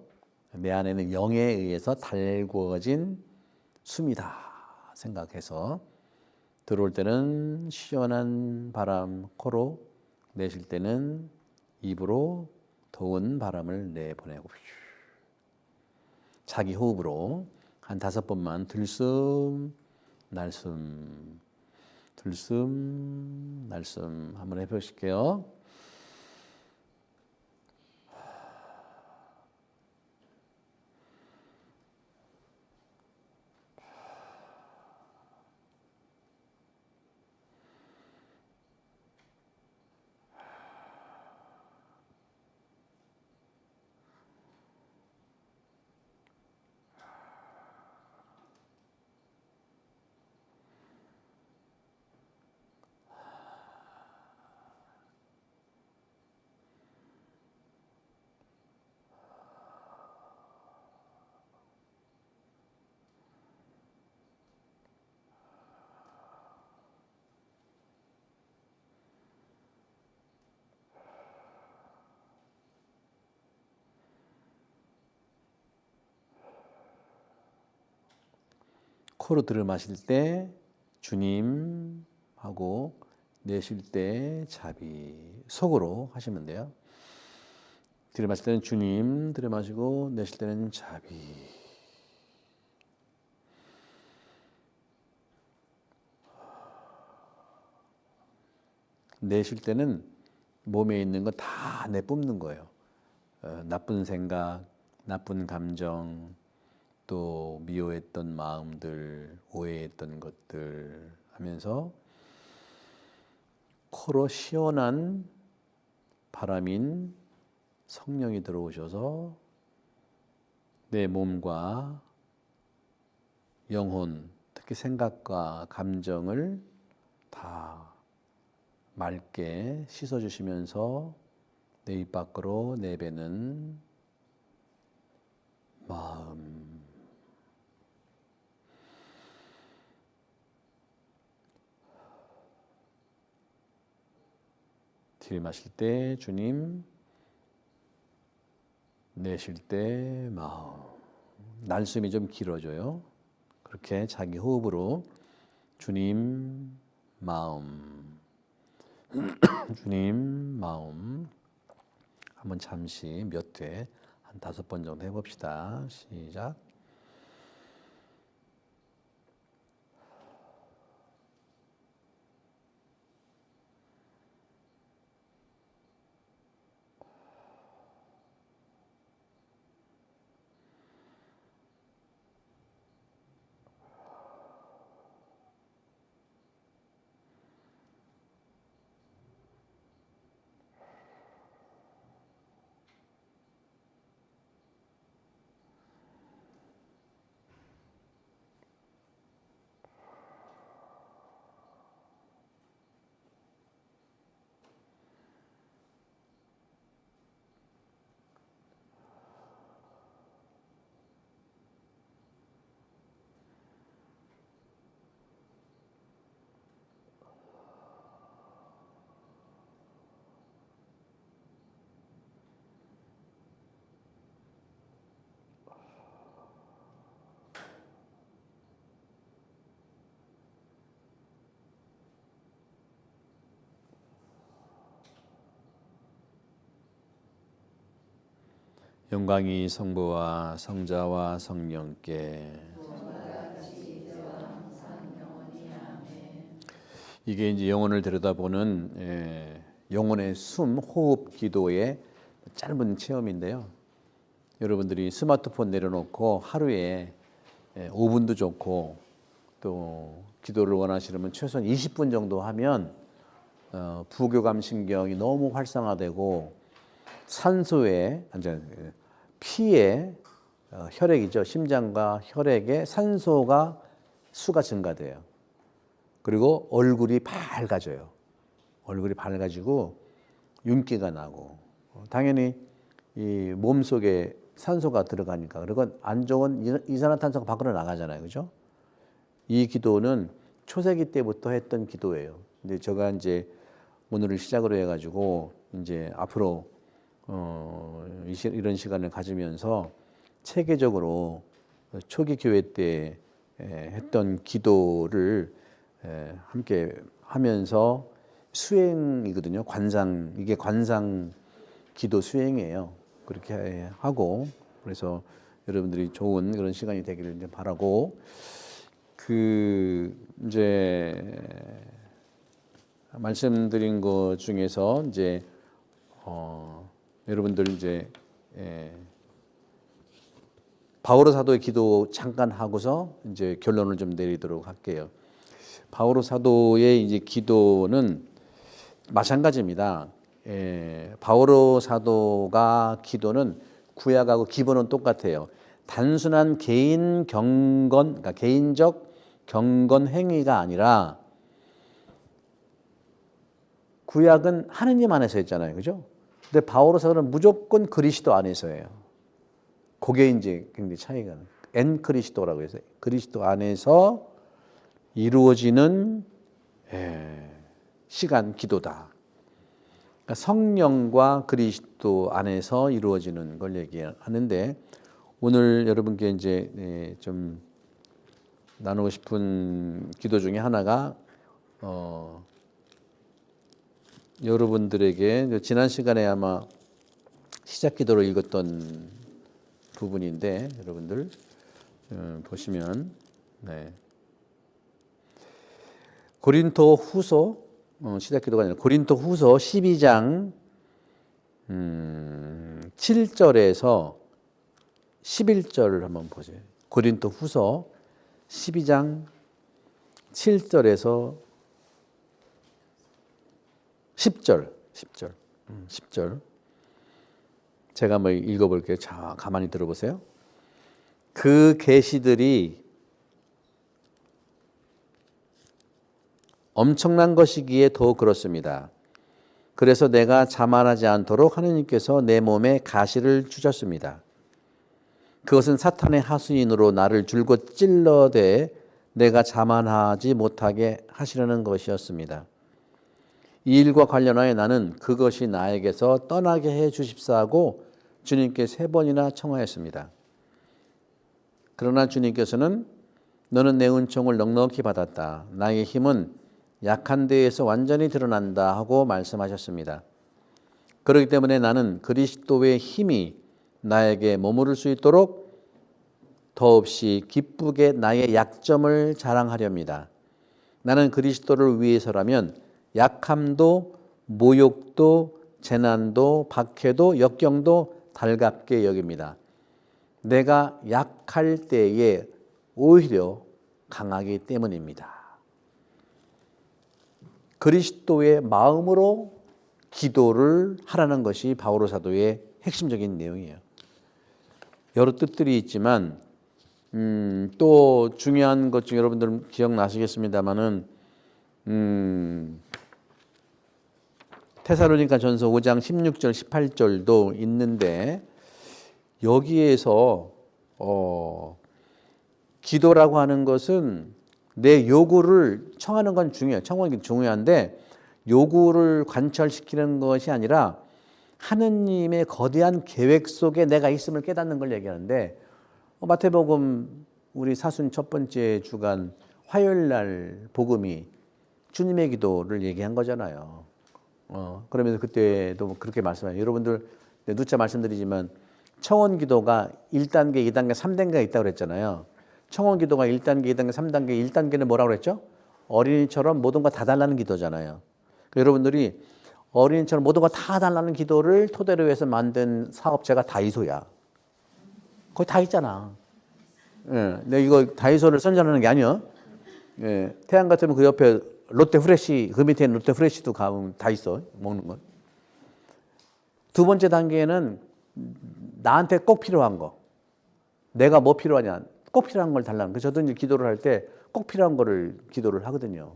내 안에는 영에 의해서 달구어진 숨이다 생각해서 들어올 때는 시원한 바람 코로 내쉴 때는 입으로 더운 바람을 내보내고 자기 호흡으로 한 5번만 들숨 날숨 들숨 날숨 한번 해보실게요. 코로 들어 마실 때 주님 하고 내쉴 때 자비 속으로 하시면 돼요. 들어 마실 때는 주님 들어 마시고 내쉴 때는 자비. 내쉴 때는 몸에 있는 거 다 내뿜는 거예요. 나쁜 생각, 나쁜 감정, 또 미워했던 마음들, 오해했던 것들 하면서 코로 시원한 바람인 성령이 들어오셔서 내 몸과 영혼, 특히 생각과 감정을 다 맑게 씻어주시면서 내 입 밖으로 내배는 마음. 들이마실 때 주님, 내쉴 때 마음. 날숨이 좀 길어져요. 그렇게 자기 호흡으로 주님, 마음, 주님, 마음 한번 잠시 몇 회, 한 5번 정도 해봅시다. 시작. 영광이 성부와 성자와 성령께. 이게 이제 영혼을 들여다보는 영혼의 숨, 호흡 기도의 짧은 체험인데요. 여러분들이 스마트폰 내려놓고 하루에 5분도 좋고 또 기도를 원하시려면 최소한 20분 정도 하면 부교감 신경이 너무 활성화되고 산소에 피에 혈액이죠. 심장과 혈액에 산소가 수가 증가돼요. 그리고 얼굴이 밝아져요. 얼굴이 밝아지고 윤기가 나고 당연히 이 몸속에 산소가 들어가니까 그리고 안 좋은 이산화탄소가 밖으로 나가잖아요. 그죠? 이 기도는 초세기 때부터 했던 기도예요. 근데 제가 이제 오늘을 시작으로 해가지고 이제 앞으로 이런 시간을 가지면서 체계적으로 초기 교회 때 했던 기도를 함께 하면서 수행이거든요. 이게 관상 기도 수행이에요. 그렇게 하고 그래서 여러분들이 좋은 그런 시간이 되기를 이제 바라고 이제 말씀드린 것 중에서 이제 여러분들 이제 바오로 사도의 기도 잠깐 하고서 이제 결론을 좀 내리도록 할게요. 바오로 사도의 이제 기도는 마찬가지입니다. 바오로 사도가 기도는 구약하고 기본은 똑같아요. 단순한 개인 경건, 그러니까 개인적 경건 행위가 아니라 구약은 하느님 안에서 했잖아요, 그죠? 근데 바오로 사도는 무조건 그리스도 안에서예요. 그게 이제 굉장히 차이가 나요. 엔 그리스도라고 해서 그리스도 안에서 이루어지는 시간 기도다. 그러니까 성령과 그리스도 안에서 이루어지는 걸 얘기하는데 오늘 여러분께 이제 좀 나누고 싶은 기도 중에 하나가 여러분들에게 지난 시간에 아마 시작 기도로 읽었던 부분인데 여러분들 보시면 고린도 후서 시작 기도가 아니라 고린도 후서 12장 7절에서 11절을 한번 보세요. 고린도 후서 12장 7절에서 10절. 제가 한번 읽어볼게요. 자, 가만히 들어보세요. 그 계시들이 엄청난 것이기에 더 그렇습니다. 그래서 내가 자만하지 않도록 하느님께서 내 몸에 가시를 주셨습니다. 그것은 사탄의 하수인으로 나를 줄곧 찔러대 내가 자만하지 못하게 하시려는 것이었습니다. 이 일과 관련하여 나는 그것이 나에게서 떠나게 해 주십사하고 주님께 3번이나 청하였습니다. 그러나 주님께서는 너는 내 은총을 넉넉히 받았다. 나의 힘은 약한 데에서 완전히 드러난다 하고 말씀하셨습니다. 그렇기 때문에 나는 그리스도의 힘이 나에게 머무를 수 있도록 더없이 기쁘게 나의 약점을 자랑하렵니다. 나는 그리스도를 위해서라면 약함도 모욕도 재난도 박해도 역경도 달갑게 여깁니다. 내가 약할 때에 오히려 강하기 때문입니다. 그리스도의 마음으로 기도를 하라는 것이 바오로 사도의 핵심적인 내용이에요. 여러 뜻들이 있지만 또 중요한 것 중에 여러분들 기억나시겠습니다마는 테살로니가 전서 5장 16절 18절도 있는데 여기에서 기도라고 하는 것은 내 요구를 청하는 건 중요해요. 청하는 게 중요한데 요구를 관철시키는 것이 아니라 하느님의 거대한 계획 속에 내가 있음을 깨닫는 걸 얘기하는데 마태복음 우리 사순 첫 번째 주간 화요일 날 복음이 주님의 기도를 얘기한 거잖아요. 그러면서 그때도 그렇게 말씀해요. 여러분들 누차 말씀드리지만 청원 기도가 1단계, 2단계, 3단계가 있다고 그랬잖아요. 청원 기도가 1단계, 2단계, 3단계, 1단계는 뭐라고 그랬죠? 어린이처럼 모든 거 다 달라는 기도잖아요. 여러분들이 어린이처럼 모든 거 다 달라는 기도를 토대로 해서 만든 사업체가 다이소야. 거기 다 있잖아. 예, 근데 이거 다이소를 선전하는 게 아니야. 예, 태양 같으면 그 옆에 롯데 프레시, 그 밑에 롯데 프레시도 가면 다 있어. 먹는 건. 두 번째 단계는 나한테 꼭 필요한 거. 내가 뭐 필요하냐. 꼭 필요한 걸 달라는 거. 저도 이제 기도를 할 때 꼭 필요한 거를 기도를 하거든요.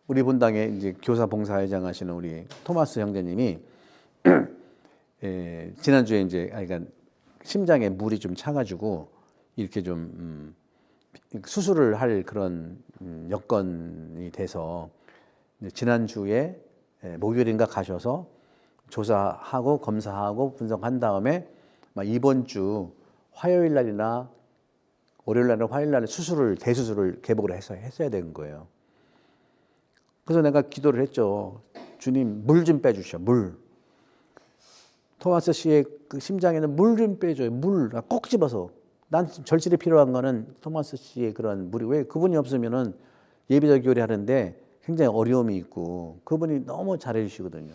우리 본당에 이제 교사 봉사회장 하시는 우리 토마스 형제님이 지난주에 이제 그러니까 심장에 물이 좀 차가지고 이렇게 좀 수술을 할 그런 여건이 돼서 지난주에 목요일인가 가셔서 조사하고 검사하고 분석한 다음에 이번 주 화요일 날이나 월요일 날이나 화요일 날에 대수술을 개복을 했어야 되는 거예요. 그래서 내가 기도를 했죠. 주님 물 좀 빼주셔. 물. 토마스 씨의 그 심장에는 물 좀 빼줘요. 물 꼭 집어서. 난 절실히 필요한 거는 토마스 씨의 그런 물이 왜 그분이 없으면은 예배적 교리 하는데 굉장히 어려움이 있고 그분이 너무 잘해 주시거든요.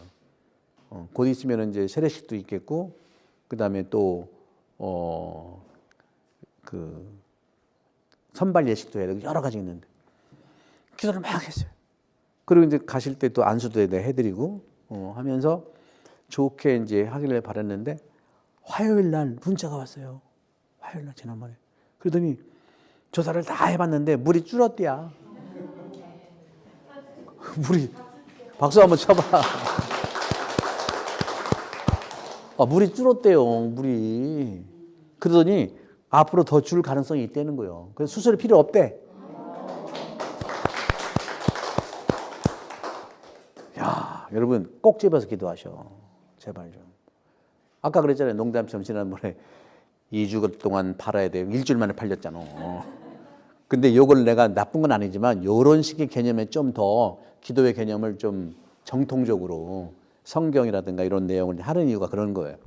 곧 있으면 이제 세례식도 있겠고 그다음에 또 그 선발 예식도 해야 되고 여러 가지 있는데 기도를 막 했어요. 그리고 이제 가실 때 또 안수도 해드리고 하면서 좋게 이제 하기를 바랐는데 화요일 날 문자가 왔어요. 화요일 날 지난번에. 그러더니 조사를 다 해봤는데 물이 줄었대야. 물이 박수 한번 쳐봐. 물이 줄었대요. 물이. 그러더니 앞으로 더 줄 가능성이 있다는 거예요. 그래서 수술이 필요 없대. 야, 여러분 꼭 집어서 기도하셔. 제발 좀. 아까 그랬잖아요. 농담처럼 지난번에 2주 동안 팔아야 돼요. 일주일 만에 팔렸잖아. 근데 이걸 내가 나쁜 건 아니지만 이런 식의 개념에 좀 더 기도의 개념을 좀 정통적으로 성경이라든가 이런 내용을 하는 이유가 그런 거예요.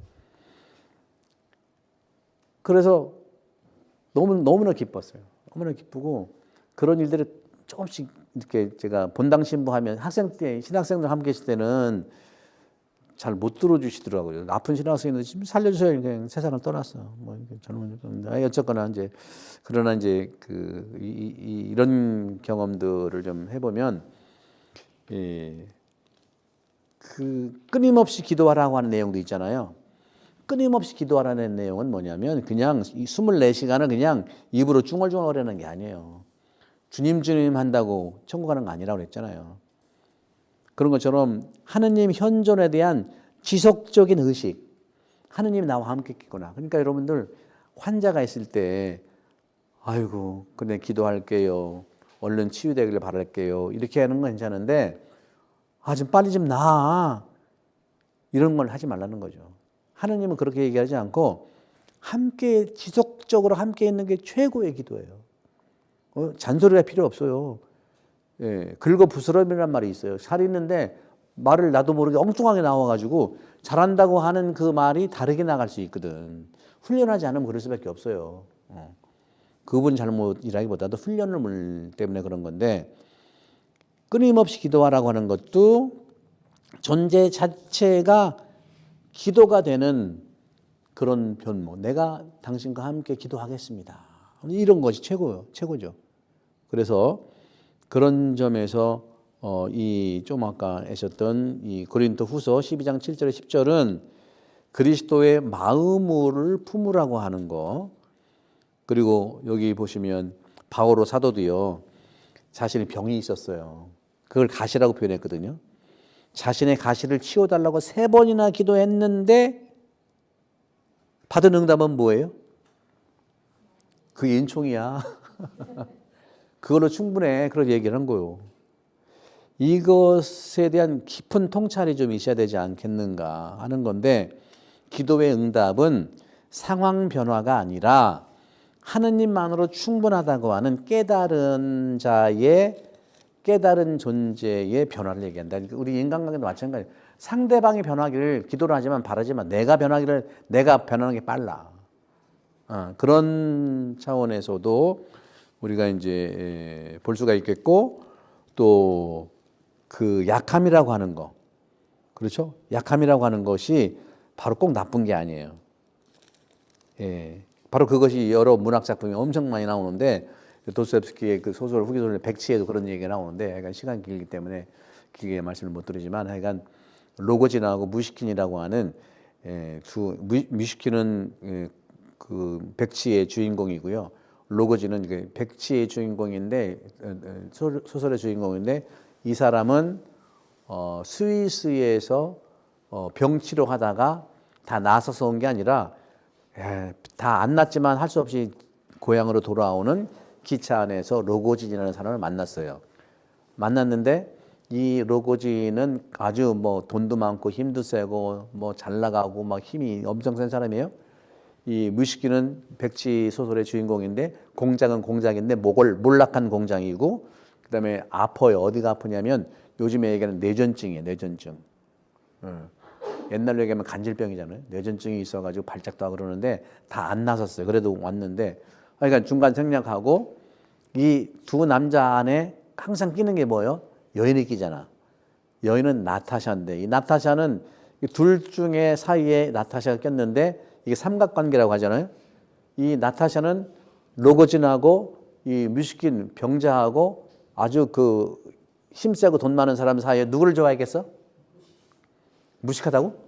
그래서 너무나 기뻤어요. 너무나 기쁘고 그런 일들이 조금씩 이렇게 제가 본당 신부하면 학생 때 신학생들 함께 계실 때는 잘 못 들어주시더라고요. 아픈 신학생들 지금 살려주세요. 그냥 세상을 떠났어. 뭐 젊은 어쨌거나 이제 그러나 이제 이런 경험들을 좀 해보면 그 끊임없이 기도하라고 하는 내용도 있잖아요. 끊임없이 기도하라는 내용은 뭐냐면 그냥 이 24시간을 그냥 입으로 중얼중얼 거리는 게 아니에요. 주님 주님 한다고 천국 가는 거 아니라고 그랬잖아요. 그런 것처럼 하느님 현존에 대한 지속적인 의식. 하느님이 나와 함께 있구나. 그러니까 여러분들 환자가 있을 때 아이고 근데 기도할게요. 얼른 치유되기를 바랄게요. 이렇게 하는 건 괜찮은데 좀 빨리 좀 나아. 이런 걸 하지 말라는 거죠. 하느님은 그렇게 얘기하지 않고 함께 지속적으로 함께 있는 게 최고의 기도예요. 잔소리가 필요 없어요. 예, 긁어 부스럼이란 말이 있어요. 살이 있는데 말을 나도 모르게 엉뚱하게 나와가지고 잘한다고 하는 그 말이 다르게 나갈 수 있거든. 훈련하지 않으면 그럴 수밖에 없어요. 그분 잘못이라기보다도 훈련을 때문에 그런 건데, 끊임없이 기도하라고 하는 것도 존재 자체가 기도가 되는 그런 변모. 내가 당신과 함께 기도하겠습니다. 이런 것이 최고죠. 그래서 그런 점에서 이 좀 아까 하셨던 이 고린도 후서 12장 7절에 10절은 그리스도의 마음을 품으라고 하는 거. 그리고 여기 보시면 바오로 사도도요, 자신의 병이 있었어요. 그걸 가시라고 표현했거든요. 자신의 가시를 치워달라고 3번이나 기도했는데 받은 응답은 뭐예요? 그 인총이야. 그걸로 충분해. 그런 얘기를 한 거예요. 이것에 대한 깊은 통찰이 좀 있어야 되지 않겠는가 하는 건데, 기도의 응답은 상황 변화가 아니라 하느님만으로 충분하다고 하는 깨달은 자의 깨달은 존재의 변화를 얘기한다. 우리 인간관계도 마찬가지예요. 상대방이 변하기를 기도를 하지만 바라지만 내가 변하는 게 빨라. 그런 차원에서도 우리가 이제 볼 수가 있겠고, 또 그 약함이라고 하는 거, 그렇죠? 약함이라고 하는 것이 바로 꼭 나쁜 게 아니에요. 바로 그것이 여러 문학 작품이 엄청 많이 나오는데, 도스토옙스키의 그 소설 후기소설 백치에도 그런 얘기가 나오는데, 약간 시간이 길기 때문에 길게 말씀을 못 드리지만, 하여간 로고진하고 무시킨이라고 하는 무시킨은 그 백치의 주인공이고요. 로고진은 백치의 주인공인데, 소설의 주인공인데, 이 사람은 스위스에서 병치료 하다가 다 나서서 온 게 아니라 다 안 낫지만 할 수 없이 고향으로 돌아오는 기차 안에서 로고진이라는 사람을 만났어요. 만났는데 이 로고진은 아주 뭐 돈도 많고 힘도 세고 뭐 잘 나가고 막 힘이 엄청 센 사람이에요. 이 무시키는 백치 소설의 주인공인데, 공장은 공장인데 몰락한 공장이고, 그다음에 아파요. 어디가 아프냐면 요즘에 얘기하는 뇌전증이에요. 뇌전증. 옛날로 얘기하면 간질병이잖아요. 뇌전증이 있어가지고 발작도 하고 그러는데 다 안 나섰어요. 그래도 왔는데, 그러니까 중간 생략하고, 이 두 남자 안에 항상 끼는 게 뭐예요? 여인이 끼잖아. 여인은 나타샤인데, 이 나타샤는 둘 중에 사이에 나타샤가 꼈는데, 이게 삼각관계라고 하잖아요. 이 나타샤는 로고진하고 이 뮤시킨 병자하고 아주 그 힘세고 돈 많은 사람 사이에 누구를 좋아했겠어? 무식하다고?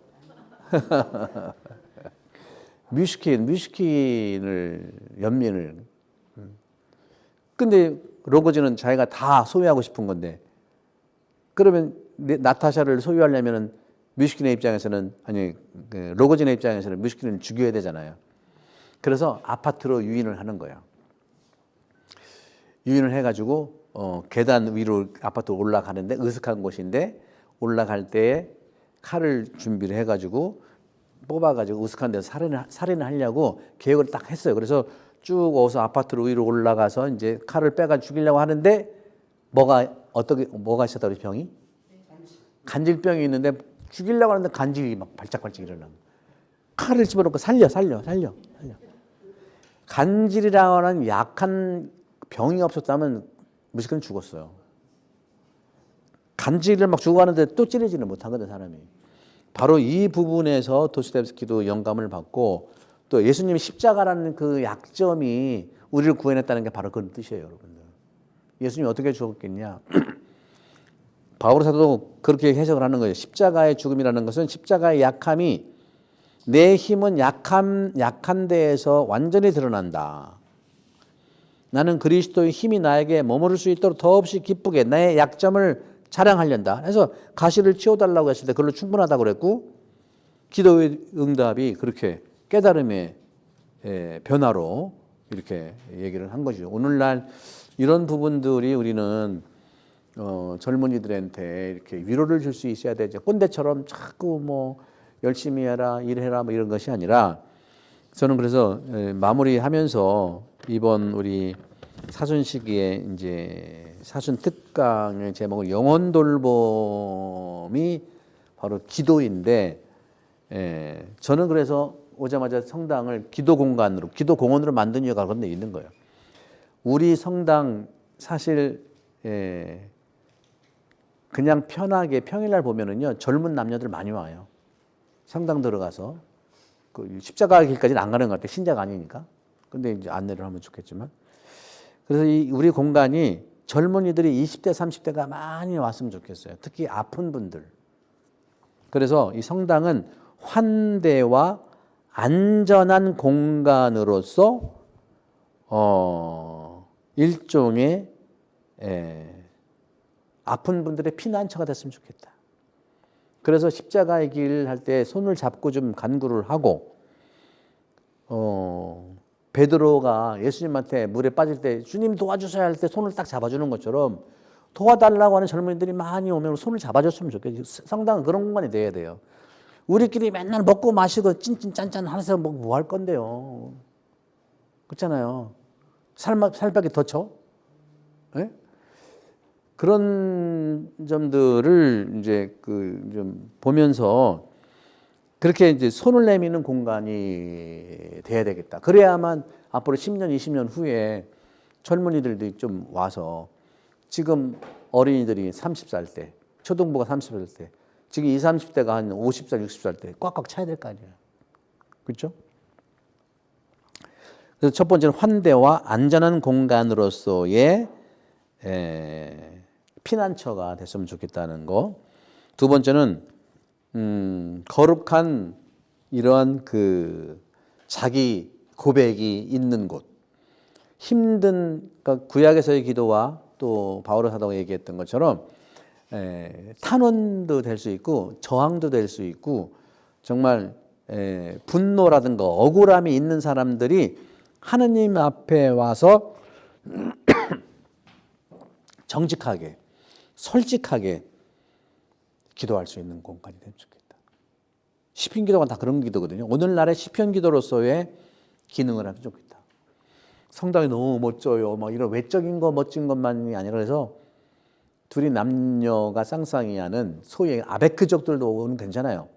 뮤시킨을 연민을. 근데 로고진은 자기가 다 소유하고 싶은 건데, 그러면 나타샤를 소유하려면은 뮤시킨의 입장에서는, 아니 로고진의 입장에서는 뮤시킨을 죽여야 되잖아요. 그래서 아파트로 유인을 하는 거예요. 유인을 해가지고 계단 위로 아파트로 올라가는데, 으슥한 곳인데 올라갈 때에 칼을 준비를 해가지고 뽑아가지고 으슥한 데서 살인을 하려고 계획을 딱 했어요. 그래서 쭉 어서 아파트로 위로 올라가서 이제 칼을 빼가 죽이려고 하는데, 뭐가 있었다 그러지? 병이? 간질병이 있는데 죽이려고 하는데 간질이 막 발작발작 일어나고, 칼을 집어넣고 살려. 간질이라고 하는 약한 병이 없었다면 무조건 죽었어요. 간질을 막 죽어가는데 또 찌르지는 못하거든, 사람이. 바로 이 부분에서 도스토옙스키도 영감을 받고, 또 예수님이 십자가라는 그 약점이 우리를 구해냈다는 게 바로 그런 뜻이에요, 여러분들. 예수님이 어떻게 죽었겠냐? 바울 사도도 그렇게 해석을 하는 거예요. 십자가의 죽음이라는 것은, 십자가의 약함이 내 힘은 약한 데에서 완전히 드러난다. 나는 그리스도의 힘이 나에게 머무를 수 있도록 더없이 기쁘게 나의 약점을 자랑하련다. 그래서 가시를 치워달라고 했을 때 그걸로 충분하다고 그랬고, 기도의 응답이 그렇게 깨달음의 변화로 이렇게 얘기를 한 거죠. 오늘날 이런 부분들이 우리는 젊은이들한테 이렇게 위로를 줄 수 있어야 되죠. 꼰대처럼 자꾸 뭐 열심히 해라, 일해라 뭐 이런 것이 아니라, 저는 그래서 마무리하면서 이번 우리 사순 시기에 이제 사순 특강의 제목은 영혼 돌봄이 바로 기도인데, 저는 그래서 오자마자 성당을 기도 공간으로, 기도 공원으로 만든 이유가 그런 데 있는 거예요. 우리 성당 사실 그냥 편하게 평일날 보면은요 젊은 남녀들 많이 와요. 성당 들어가서 그 십자가 길까지는 안 가는 것 같아요. 신자가 아니니까. 근데 이제 안내를 하면 좋겠지만. 그래서 이 우리 공간이 젊은이들이 20대, 30대가 많이 왔으면 좋겠어요. 특히 아픈 분들. 그래서 이 성당은 환대와 안전한 공간으로서 일종의 아픈 분들의 피난처가 됐으면 좋겠다. 그래서 십자가의 길 할 때 손을 잡고 좀 간구를 하고, 베드로가 예수님한테 물에 빠질 때 주님 도와주셔야 할 때 손을 딱 잡아주는 것처럼 도와달라고 하는 젊은이들이 많이 오면 손을 잡아줬으면 좋겠어요. 성당은 그런 공간이 돼야 돼요. 우리끼리 맨날 먹고 마시고 찐찐 짠짠 하면서 뭐 할 건데요. 그렇잖아요. 살밖에 더 쳐? 네? 그런 점들을 이제 좀 보면서 그렇게 이제 손을 내미는 공간이 돼야 되겠다. 그래야만 앞으로 10년, 20년 후에 젊은이들도 좀 와서 지금 어린이들이 30살 때, 초등부가 30살 때, 지금 20, 30대가 한 50살, 60살 때 꽉꽉 차야 될 거 아니에요. 그렇죠? 그래서 첫 번째는 환대와 안전한 공간으로서의 피난처가 됐으면 좋겠다는 거. 두 번째는 거룩한 이러한 그 자기 고백이 있는 곳. 힘든, 그러니까 구약에서의 기도와 또 바울의 사도가 얘기했던 것처럼 탄원도 될 수 있고 저항도 될 수 있고 정말 분노라든가 억울함이 있는 사람들이 하느님 앞에 와서 정직하게 솔직하게 기도할 수 있는 공간이 되면 좋겠다. 시편 기도가 다 그런 기도거든요. 오늘날의 시편 기도로서의 기능을 하면 좋겠다. 성당이 너무 멋져요. 막 이런 외적인 거 멋진 것만이 아니라 그래서 둘이 남녀가 쌍쌍이 하는 소위 아베크족들도 오면 괜찮아요.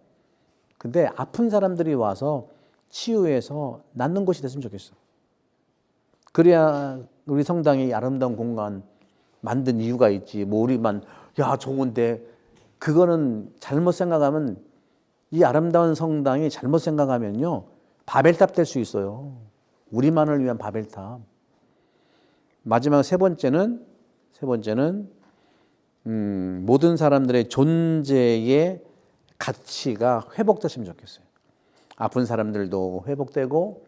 근데 아픈 사람들이 와서 치유해서 낫는 곳이 됐으면 좋겠어. 그래야 우리 성당이 아름다운 공간 만든 이유가 있지. 뭐 우리만 야 좋은데 그거는 잘못 생각하면 이 아름다운 성당이 잘못 생각하면요 바벨탑 될 수 있어요. 우리만을 위한 바벨탑. 마지막 세 번째는 모든 사람들의 존재의 가치가 회복됐으면 좋겠어요. 아픈 사람들도 회복되고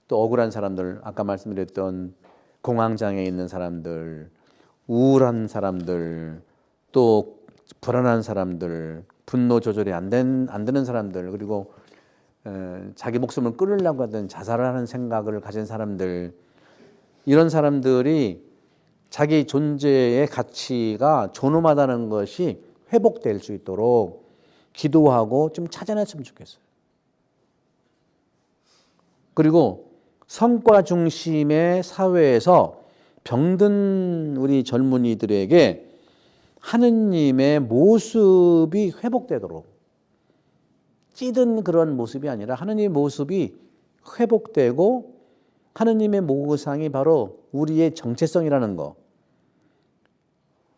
또 억울한 사람들, 아까 말씀드렸던 공황장애 있는 사람들, 우울한 사람들, 또 불안한 사람들, 분노 조절이 안 되는 사람들, 그리고 자기 목숨을 끊으려고 하던 자살을 하는 생각을 가진 사람들, 이런 사람들이 자기 존재의 가치가 존엄하다는 것이 회복될 수 있도록 기도하고 좀 찾아냈으면 좋겠어요. 그리고 성과 중심의 사회에서 병든 우리 젊은이들에게 하느님의 모습이 회복되도록, 찌든 그런 모습이 아니라 하느님의 모습이 회복되고 하느님의 모상이 바로 우리의 정체성이라는 거,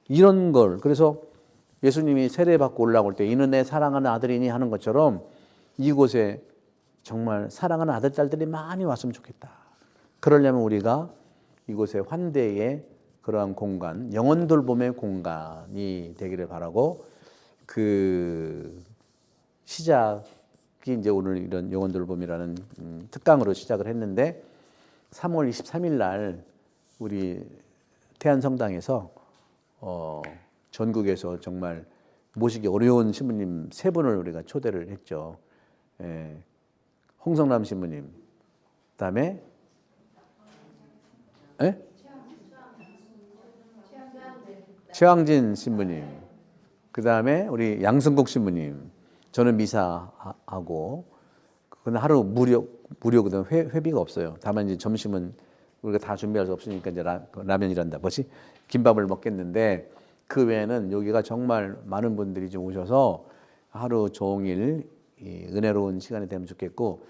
이런 걸, 그래서 예수님이 세례받고 올라올 때 이는 내 사랑하는 아들이니 하는 것처럼 이곳에 정말 사랑하는 아들, 딸들이 많이 왔으면 좋겠다. 그러려면 우리가 이곳에 환대의 그러한 공간, 영혼 돌봄의 공간이 되기를 바라고, 그 시작이 이제 오늘 이런 영혼 돌봄이라는 특강으로 시작을 했는데 3월 23일 날 우리 태안성당에서 전국에서 정말 모시기 어려운 신부님 3분을 우리가 초대를 했죠. 홍성남 신부님, 그다음에 최왕진 신부님, 그다음에 우리 양승국 신부님. 저는 미사하고 그건 하루 무료거든. 회비가 없어요. 다만 이제 점심은 우리가 다 준비할 수 없으니까 이제 라면이란다. 뭐지? 김밥을 먹겠는데 그 외에는 여기가 정말 많은 분들이 좀 오셔서 하루 종일 이 은혜로운 시간이 되면 좋겠고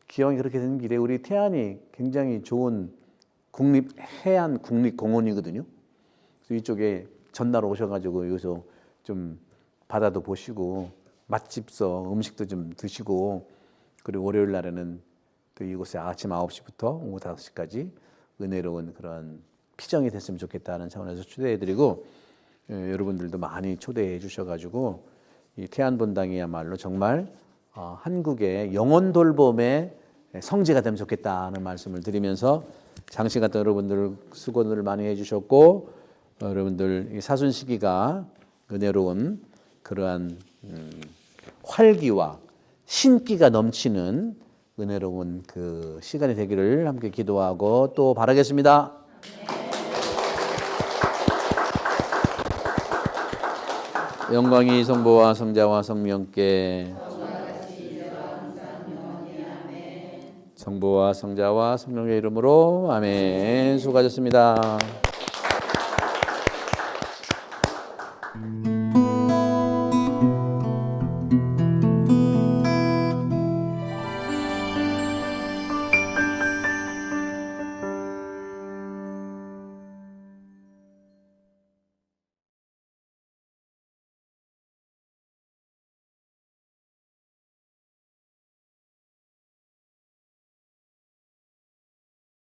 기왕이 그렇게 되는 길에 우리 태안이 굉장히 좋은 해안 국립공원이거든요. 그래서 이쪽에 전날 오셔가지고 여기서 좀 바다도 보시고 맛집서 음식도 좀 드시고 그리고 월요일 날에는 또 이곳에 아침 9시부터 오후 5시까지 은혜로운 그런 피정이 됐으면 좋겠다는 차원에서 초대해드리고 여러분들도 많이 초대해 주셔가지고 이 태안본당이야말로 정말 한국의 영혼 돌봄의 성지가 되면 좋겠다는 말씀을 드리면서 장신 같은 여러분들 수고를 많이 해주셨고 여러분들 이 사순 시기가 은혜로운 그러한 활기와 신기가 넘치는 은혜로운 그 시간이 되기를 함께 기도하고 또 바라겠습니다. 영광이 성부와 성자와 성령께 성부와 성자와 성령의 이름으로 아멘. 수고하셨습니다.